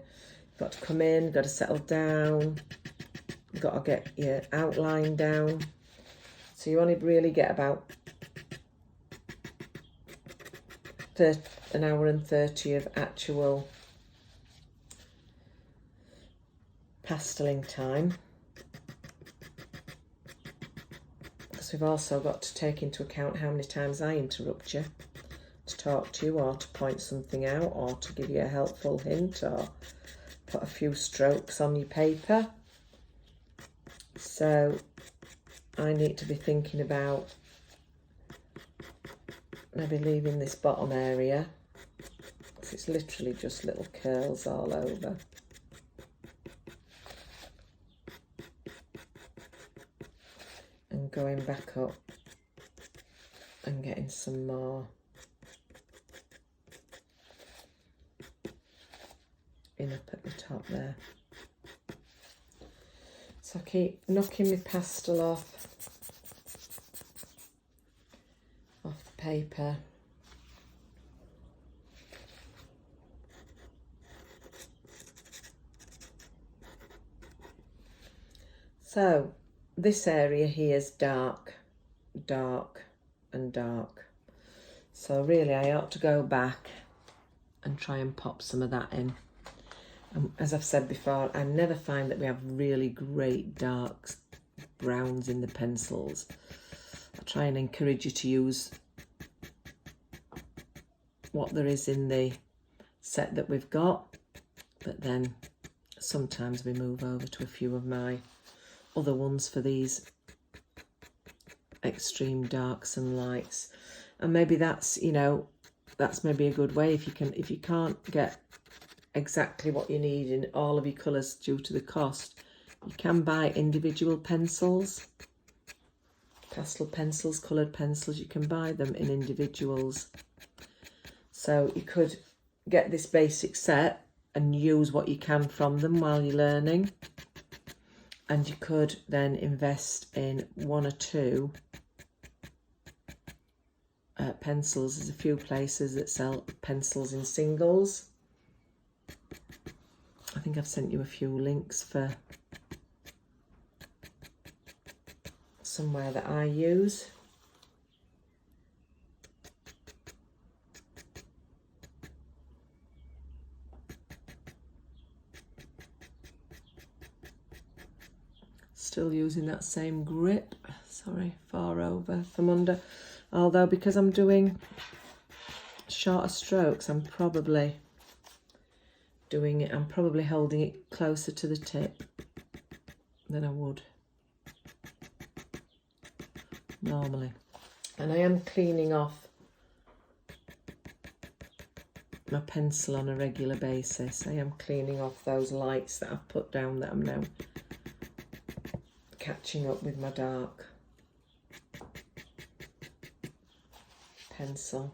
got to come in, got to settle down, you've got to get your outline down. So you only really get about an hour and 30 of actual pasteling time. Because we've also got to take into account how many times I interrupt you to talk to you, or to point something out, or to give you a helpful hint, or put a few strokes on your paper. So I need to be thinking about maybe leaving this bottom area, because it's literally just little curls all over. And going back up and getting some more in up at the top there. So I keep knocking my pastel off the paper. So this area here is dark, dark and dark. So really I ought to go back and try and pop some of that in. As I've said before, I never find that we have really great dark browns in the pencils. I try and encourage you to use what there is in the set that we've got, but then sometimes we move over to a few of my other ones for these extreme darks and lights. And maybe that's, you know, that's maybe a good way if you can't get exactly what you need in all of your colours due to the cost. You can buy individual pencils, pastel pencils, coloured pencils. You can buy them in individuals. So you could get this basic set and use what you can from them while you're learning. And you could then invest in one or two pencils. There's a few places that sell pencils in singles. I think I've sent you a few links for somewhere that I use. Still using that same grip, sorry, far over from under. Although because I'm doing shorter strokes, I'm probably holding it closer to the tip than I would normally. And I am cleaning off my pencil on a regular basis. I am cleaning off those lights that I've put down that I'm now catching up with my dark pencil.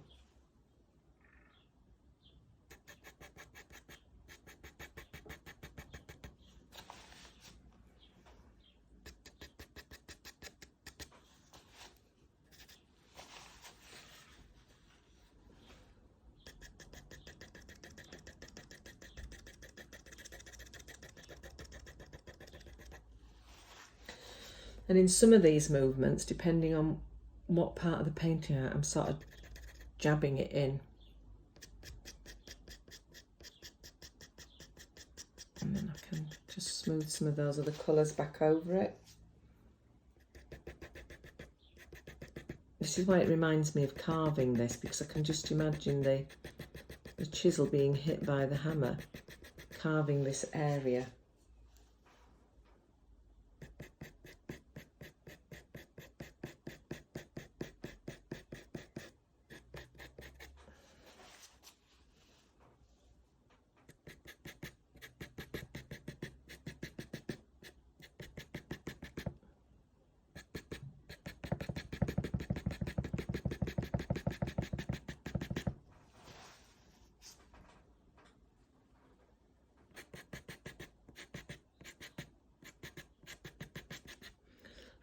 And in some of these movements, depending on what part of the painting I'm sort of jabbing it in. And then I can just smooth some of those other colours back over it. This is why it reminds me of carving this, because I can just imagine the chisel being hit by the hammer, carving this area.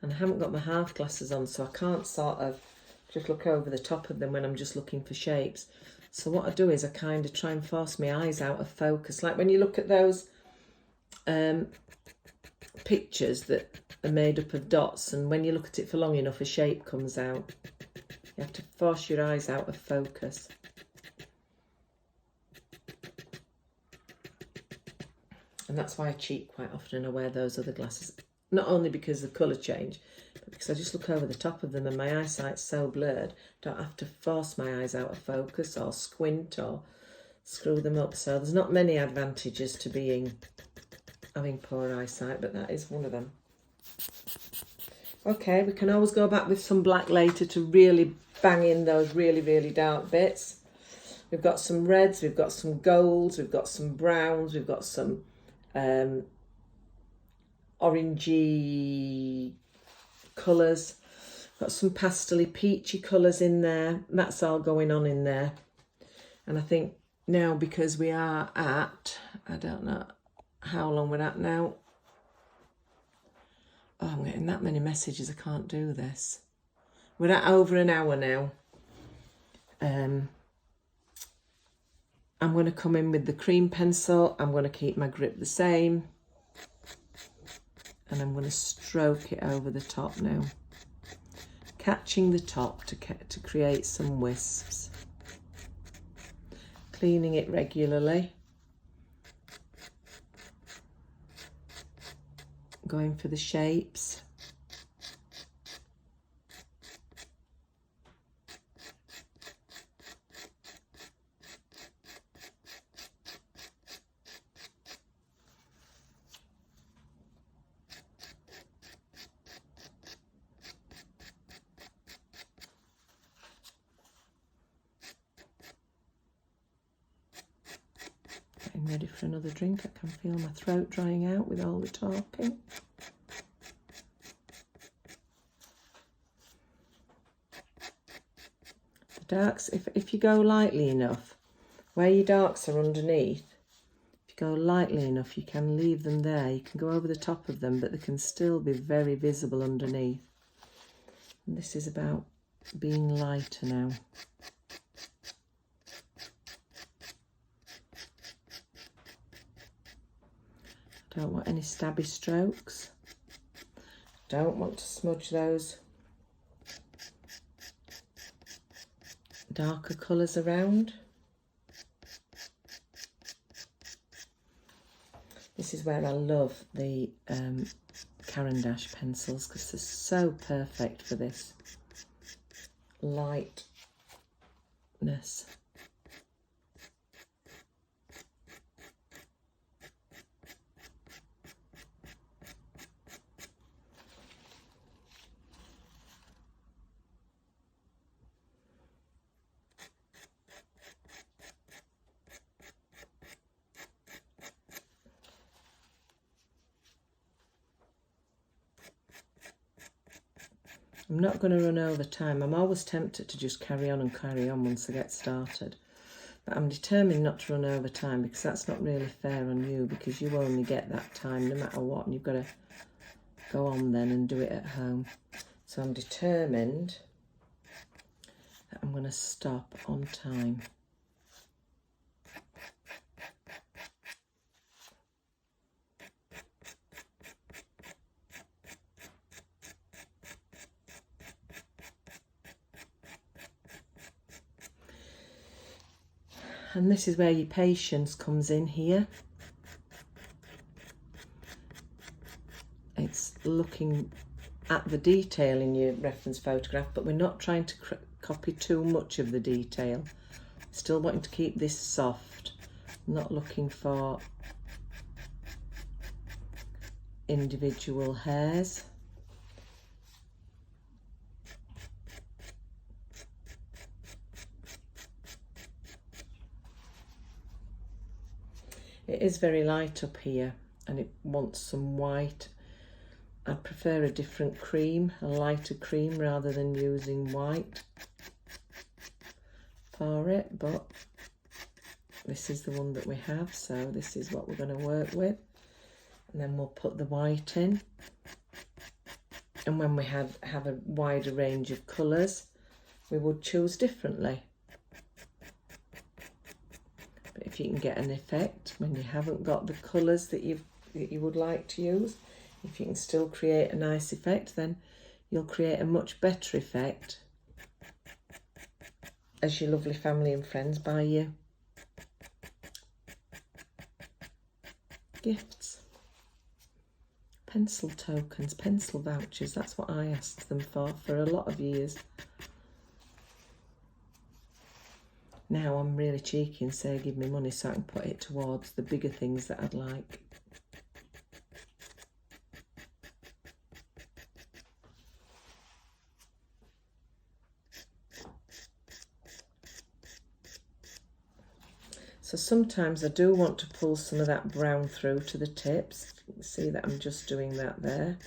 And I haven't got my half glasses on, so I can't sort of just look over the top of them when I'm just looking for shapes. So what I do is I kind of try and force my eyes out of focus. Like when you look at those pictures that are made up of dots, and when you look at it for long enough, a shape comes out. You have to force your eyes out of focus. And that's why I cheat quite often and I wear those other glasses. Not only because of colour change, but because I just look over the top of them and my eyesight's so blurred, I don't have to force my eyes out of focus or squint or screw them up. So there's not many advantages to having poor eyesight, but that is one of them. Okay, we can always go back with some black later to really bang in those really, really dark bits. We've got some reds, we've got some golds, we've got some browns, we've got some orangey colours, got some pastel-y peachy colours in there. That's all going on in there. And I think now, because we are at, I don't know how long we're at now. Oh, I'm getting that many messages, I can't do this. We're at over an hour now. I'm going to come in with the cream pencil. I'm going to keep my grip the same. And I'm going to stroke it over the top now. Catching the top to create some wisps. Cleaning it regularly. Going for the shapes. Getting ready for another drink. I can feel my throat drying out with all the talking. The darks, if you go lightly enough, where your darks are underneath, if you go lightly enough, you can leave them there. You can go over the top of them, but they can still be very visible underneath. And this is about being lighter now. Don't want any stabby strokes. Don't want to smudge those darker colours around. This is where I love the Caran d'Ache pencils, because they're so perfect for this lightness. I'm not going to run over time. I'm always tempted to just carry on once I get started. But I'm determined not to run over time, because that's not really fair on you, because you only get that time no matter what, and you've got to go on then and do it at home. So I'm determined that I'm going to stop on time. And this is where your patience comes in here. It's looking at the detail in your reference photograph, but we're not trying to copy too much of the detail. Still wanting to keep this soft, not looking for individual hairs. It is very light up here and it wants some white. I'd prefer a different cream, a lighter cream, rather than using white for it, but this is the one that we have, so this is what we're going to work with. And then we'll put the white in. And when we have a wider range of colours, we would choose differently. But if you can get an effect when you haven't got the colours that you would like to use, if you can still create a nice effect, then you'll create a much better effect as your lovely family and friends buy you gifts. Pencil tokens, pencil vouchers, that's what I asked them for a lot of years. Now I'm really cheeky and say give me money so I can put it towards the bigger things that I'd like. So sometimes I do want to pull some of that brown through to the tips. You can see that I'm just doing that there.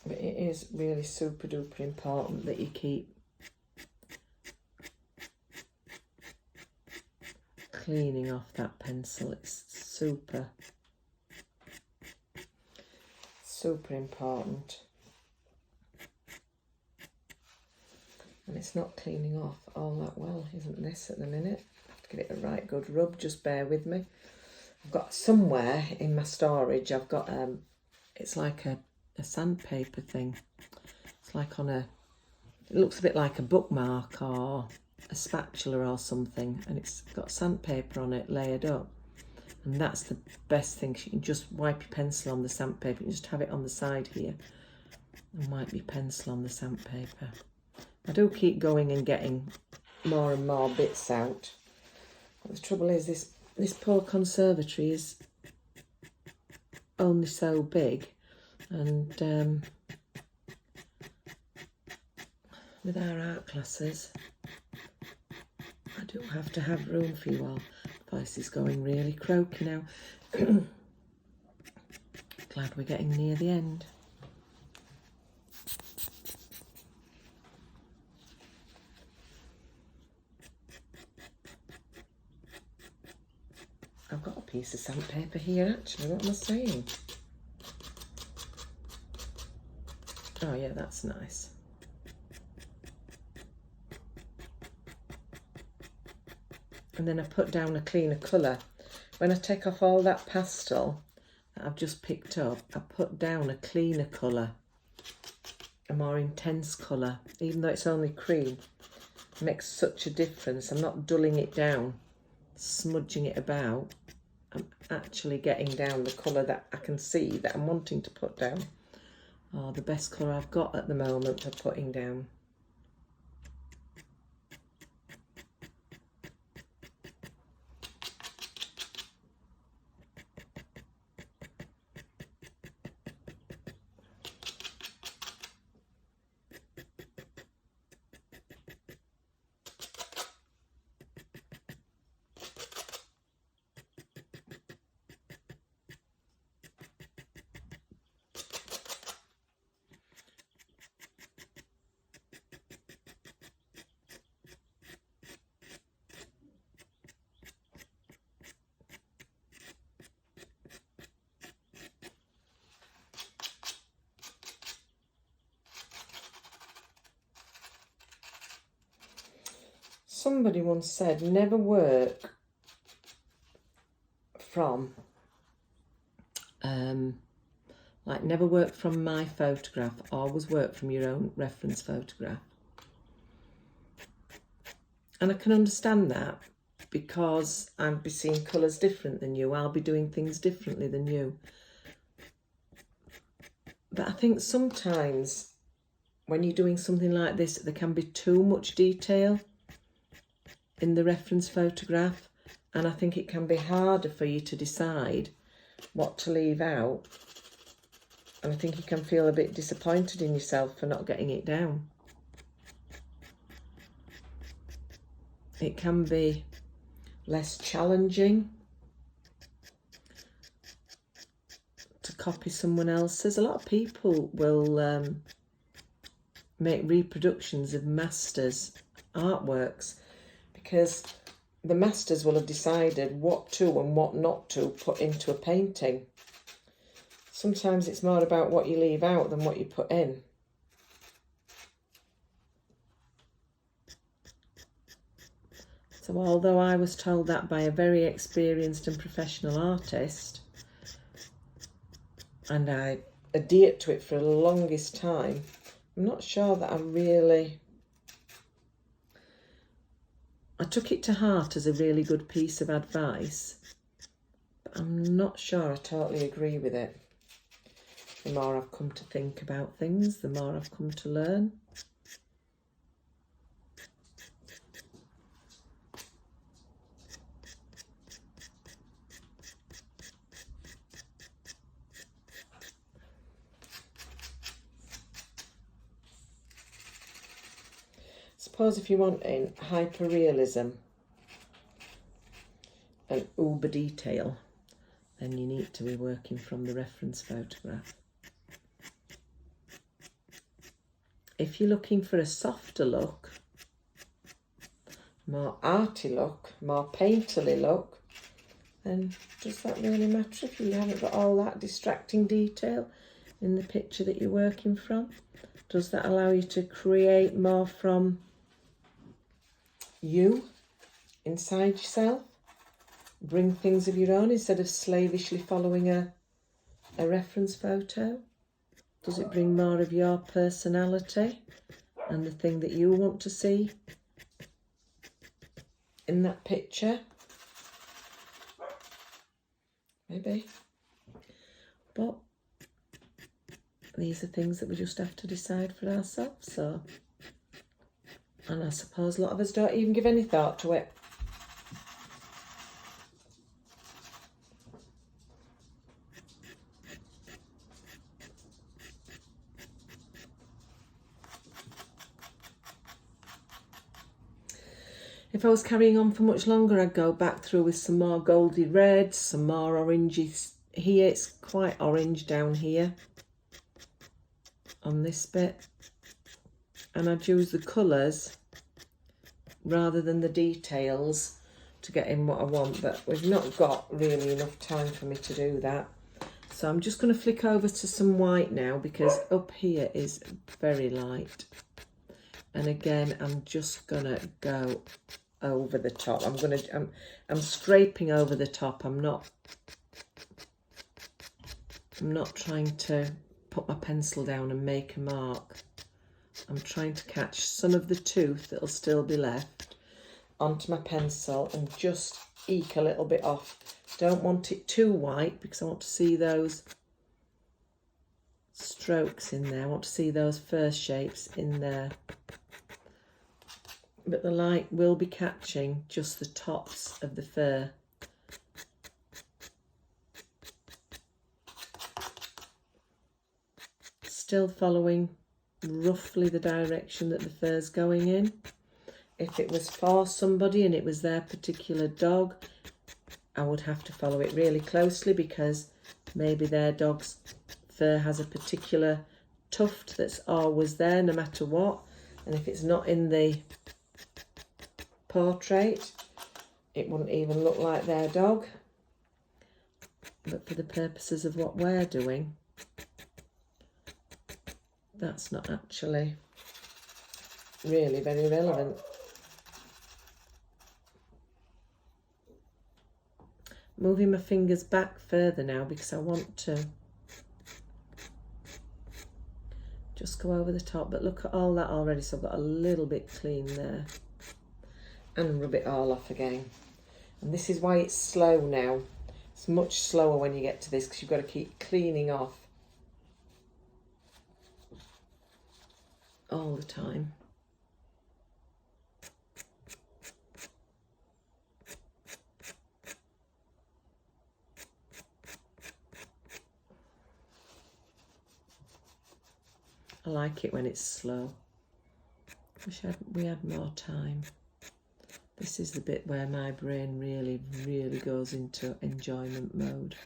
But it is really super duper important that you keep cleaning off that pencil. It's super important. And it's not cleaning off all that well, isn't this, at the minute? I have to give it a right good rub, just bear with me. I've got somewhere in my storage, I've got, it's like a sandpaper thing. It's like on a, it looks a bit like a bookmark or a spatula or something, and it's got sandpaper on it layered up. And that's the best thing. You can just wipe your pencil on the sandpaper. You can just have it on the side here and wipe your pencil on the sandpaper. I do keep going and getting more and more bits out. But the trouble is this poor conservatory is only so big, and with our art classes I do have to have room for you all. The voice is going really croaky now. Glad we're getting near the end. I've got a piece of sandpaper here actually, what am I saying? Oh yeah, that's nice. And then I put down a cleaner colour. When I take off all that pastel that I've just picked up, I put down a cleaner colour, a more intense colour, even though it's only cream. It makes such a difference. I'm not dulling it down, smudging it about. I'm actually getting down the colour that I can see that I'm wanting to put down. Oh, the best colour I've got at the moment for putting down. Somebody once said, never work from, never work from my photograph, always work from your own reference photograph. And I can understand that, because I'll be seeing colours different than you, I'll be doing things differently than you. But I think sometimes when you're doing something like this, there can be too much detail in the reference photograph, and I think it can be harder for you to decide what to leave out, and I think you can feel a bit disappointed in yourself for not getting it down. It can be less challenging to copy someone else's. A lot of people will make reproductions of masters' artworks because the masters will have decided what to and what not to put into a painting. Sometimes it's more about what you leave out than what you put in. So although I was told that by a very experienced and professional artist, and I adhered to it for the longest time, I'm not sure that I took it to heart as a really good piece of advice, but I'm not sure I totally agree with it. The more I've come to think about things, the more I've come to learn. Suppose if you want in hyperrealism and uber detail, then you need to be working from the reference photograph. If you're looking for a softer look, more arty look, more painterly look, then does that really matter if you haven't got all that distracting detail in the picture that you're working from? Does that allow you to create more from you, inside yourself? Bring things of your own instead of slavishly following a reference photo? Does it bring more of your personality and the thing that you want to see in that picture? Maybe. But these are things that we just have to decide for ourselves. And I suppose a lot of us don't even give any thought to it. If I was carrying on for much longer, I'd go back through with some more goldy reds, some more oranges here. It's quite orange down here on this bit. And I'd use the colours rather than the details to get in what I want, but we've not got really enough time for me to do that. So I'm just going to flick over to some white now, because up here is very light. And again, I'm just going to go over the top. I'm scraping over the top. I'm not trying to put my pencil down and make a mark. I'm trying to catch some of the tooth that'll still be left onto my pencil and just eke a little bit off. Don't want it too white because I want to see those strokes in there. I want to see those first shapes in there. But the light will be catching just the tops of the fur. Still following roughly the direction that the fur's going in. If it was for somebody and it was their particular dog, I would have to follow it really closely, because maybe their dog's fur has a particular tuft that's always there no matter what. And if it's not in the portrait, it wouldn't even look like their dog. But for the purposes of what we're doing, that's not actually really very relevant. Moving my fingers back further now because I want to just go over the top, but look at all that already, so I've got a little bit clean there. And rub it all off again. And this is why it's slow now. It's much slower when you get to this, because you've got to keep cleaning off all the time. I like it when it's slow. Wish we had more time. This is the bit where my brain really, really goes into enjoyment mode.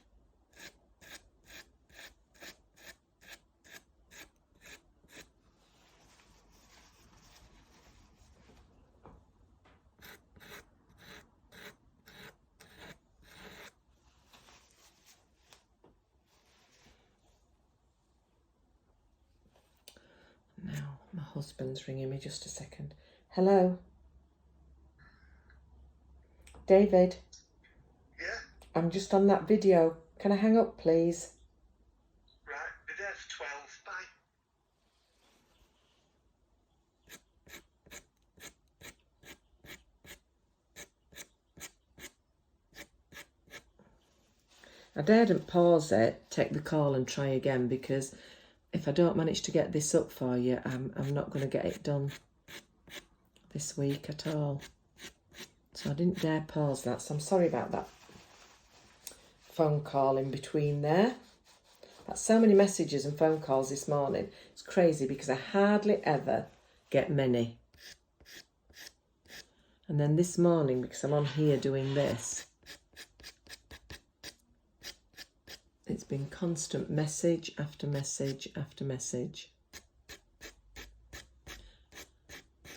husband's ringing me, just a second. Hello? David? Yeah? I'm just on that video. Can I hang up, please? Right, be there for 12. Bye. I daredn't pause it, take the call and try again, because if I don't manage to get this up for you, I'm not going to get it done this week at all. So I didn't dare pause that, so I'm sorry about that phone call in between there. That's so many messages and phone calls this morning. It's crazy because I hardly ever get many. And then this morning, because I'm on here doing this, it's been constant message after message after message.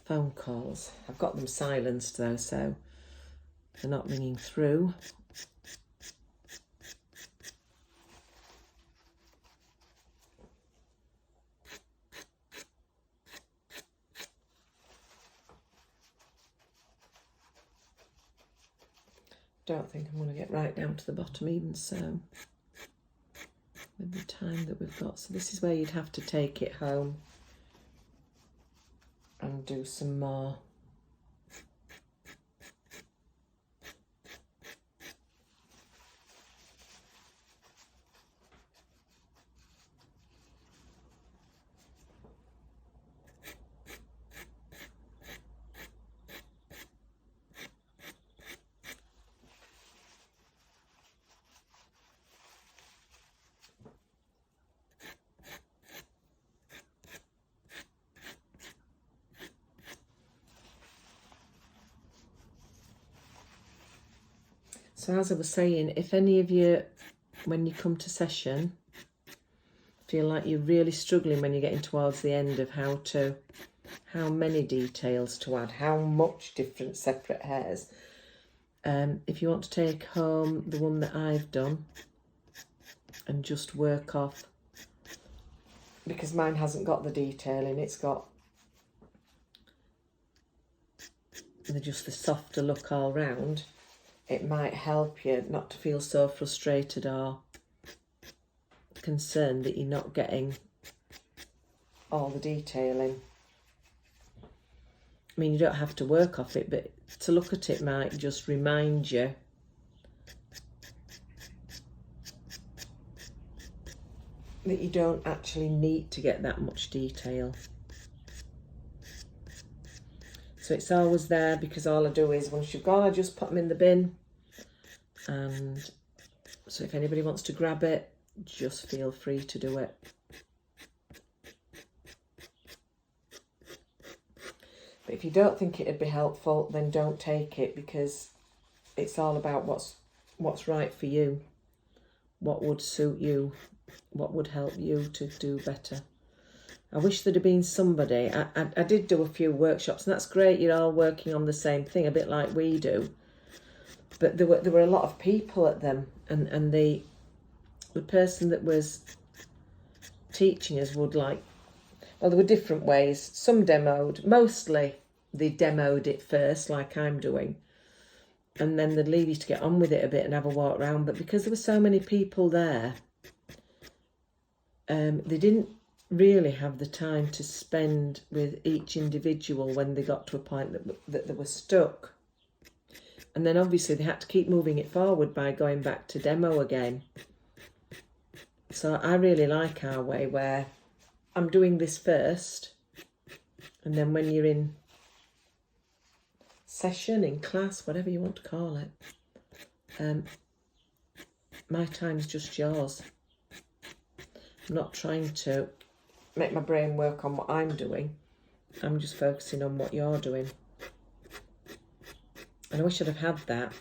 Phone calls. I've got them silenced though, so they're not ringing through. Don't think I'm going to get right down to the bottom even so, with the time that we've got. So this is where you'd have to take it home and do some more. So as I was saying, if any of you, when you come to session, feel like you're really struggling when you're getting towards the end of how many details to add, how much different separate hairs, if you want to take home the one that I've done and just work off, because mine hasn't got the detailing, it's got just the softer look all round, it might help you not to feel so frustrated or concerned that you're not getting all the detailing. I mean, you don't have to work off it, but to look at it might just remind you that you don't actually need to get that much detail. So it's always there, because all I do is, once you've gone, I just put them in the bin. And so if anybody wants to grab it, just feel free to do it. But if you don't think it'd be helpful, then don't take it, because it's all about what's right for you, what would suit you, what would help you to do better. I wish there'd have been somebody. I did do a few workshops, and that's great, you're all working on the same thing, a bit like we do. But there were a lot of people at them, and the person that was teaching us would well, there were different ways. Some demoed, mostly they demoed it first, like I'm doing, and then they'd leave you to get on with it a bit and have a walk around. But because there were so many people there, they didn't really have the time to spend with each individual when they got to a point that they were stuck. And then obviously they had to keep moving it forward by going back to demo again. So I really like our way, where I'm doing this first, and then when you're in session, in class, whatever you want to call it, my time's just yours. I'm not trying to make my brain work on what I'm doing. I'm just focusing on what you're doing. And I wish I'd have had that,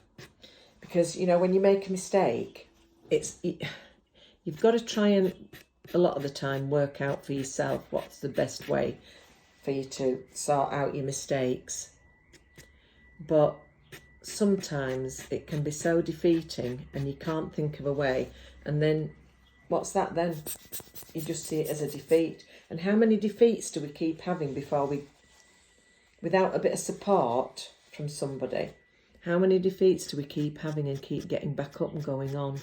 because, you know, when you make a mistake, you've got to try and, a lot of the time, work out for yourself what's the best way for you to sort out your mistakes. But sometimes it can be so defeating and you can't think of a way, and then what's that then? You just see it as a defeat. And how many defeats do we keep having before we, without a bit of support from somebody, how many defeats do we keep having and keep getting back up and going on?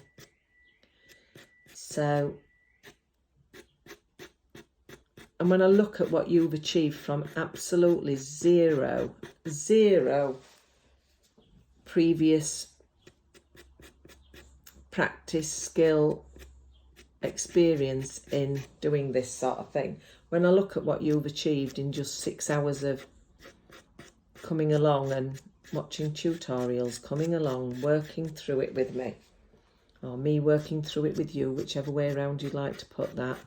So, and when I look at what you've achieved from absolutely zero previous practice, skill, experience in doing this sort of thing, when I look at what you've achieved in just 6 hours of coming along and watching tutorials, coming along, working through it with me, or me working through it with you, whichever way around you'd like to put that.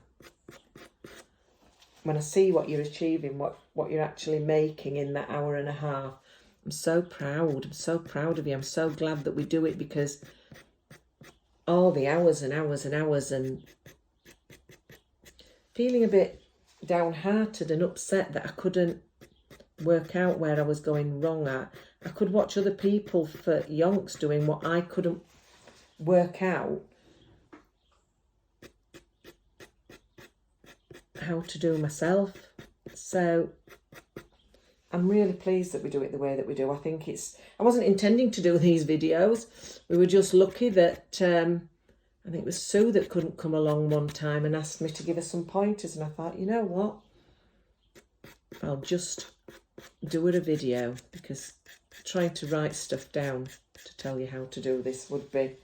When I see what you're achieving, what you're actually making in that hour and a half, I'm so proud. I'm so proud of you. I'm so glad that we do it, because all the hours and hours and hours and feeling a bit downhearted and upset that I couldn't work out where I was going wrong at. I could watch other people for yonks doing what I couldn't work out how to do myself. So I'm really pleased that we do it the way that we do. I think I wasn't intending to do these videos. We were just lucky that I think it was Sue that couldn't come along one time and asked me to give her some pointers, and I thought, you know what, I'll just do it a video, because trying to write stuff down to tell you how to do this would be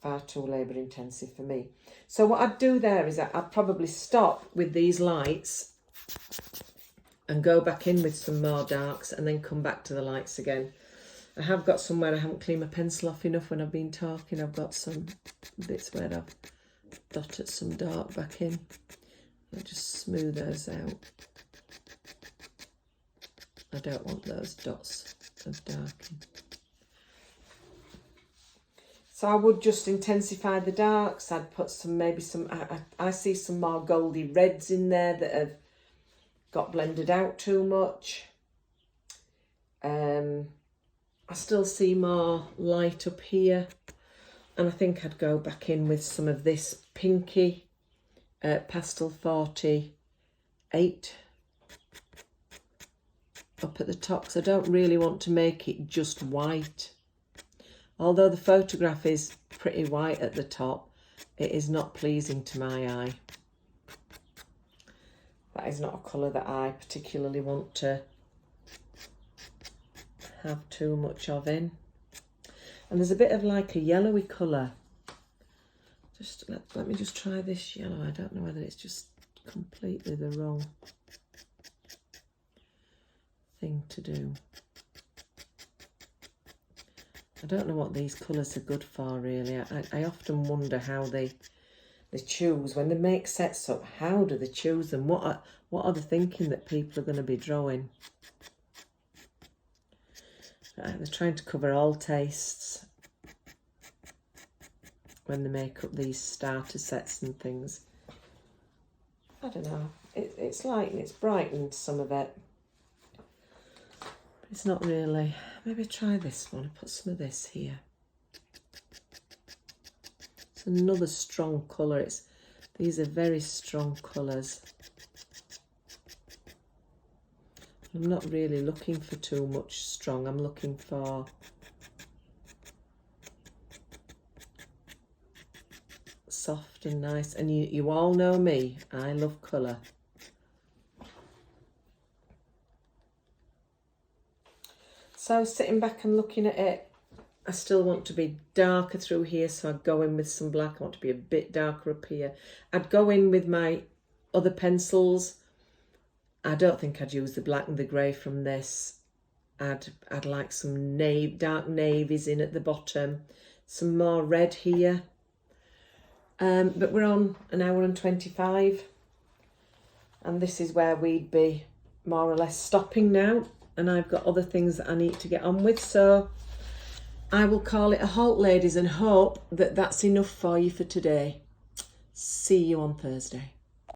far too labour intensive for me. So what I'd do there is I'd probably stop with these lights and go back in with some more darks and then come back to the lights again. I have got somewhere I haven't cleaned my pencil off enough when I've been talking. I've got some bits where I've dotted some dark back in. I'll just smooth those out. I don't want those dots of dark in. So I would just intensify the darks. I'd put I see some more goldy reds in there that have got blended out too much. I still see more light up here. And I think I'd go back in with some of this pinky pastel 48 up at the top, because I don't really want to make it just white. Although the photograph is pretty white at the top, it is not pleasing to my eye. That is not a colour that I particularly want to have too much of in. And there's a bit of like a yellowy colour. Just let me just try this yellow. I don't know whether it's just completely the wrong thing to do. I don't know what these colours are good for, really. I often wonder how they choose, when they make sets up, how do they choose them? What are they thinking that people are going to be drawing? They're trying to cover all tastes when they make up these starter sets and things. I don't know. It's light and it's brightened some of it. It's not really. Maybe try this one. Put some of this here. It's another strong colour. These are very strong colours. I'm not really looking for too much strong. I'm looking for soft and nice. And you all know me. I love colour. So sitting back and looking at it, I still want to be darker through here, so I'd go in with some black. I want to be a bit darker up here. I'd go in with my other pencils. I don't think I'd use the black and the grey from this. I'd like some dark navies in at the bottom, some more red here. But we're on 1 hour and 25, and this is where we'd be more or less stopping now. And I've got other things that I need to get on with, so I will call it a halt, ladies, and hope that that's enough for you for today. See you on Thursday.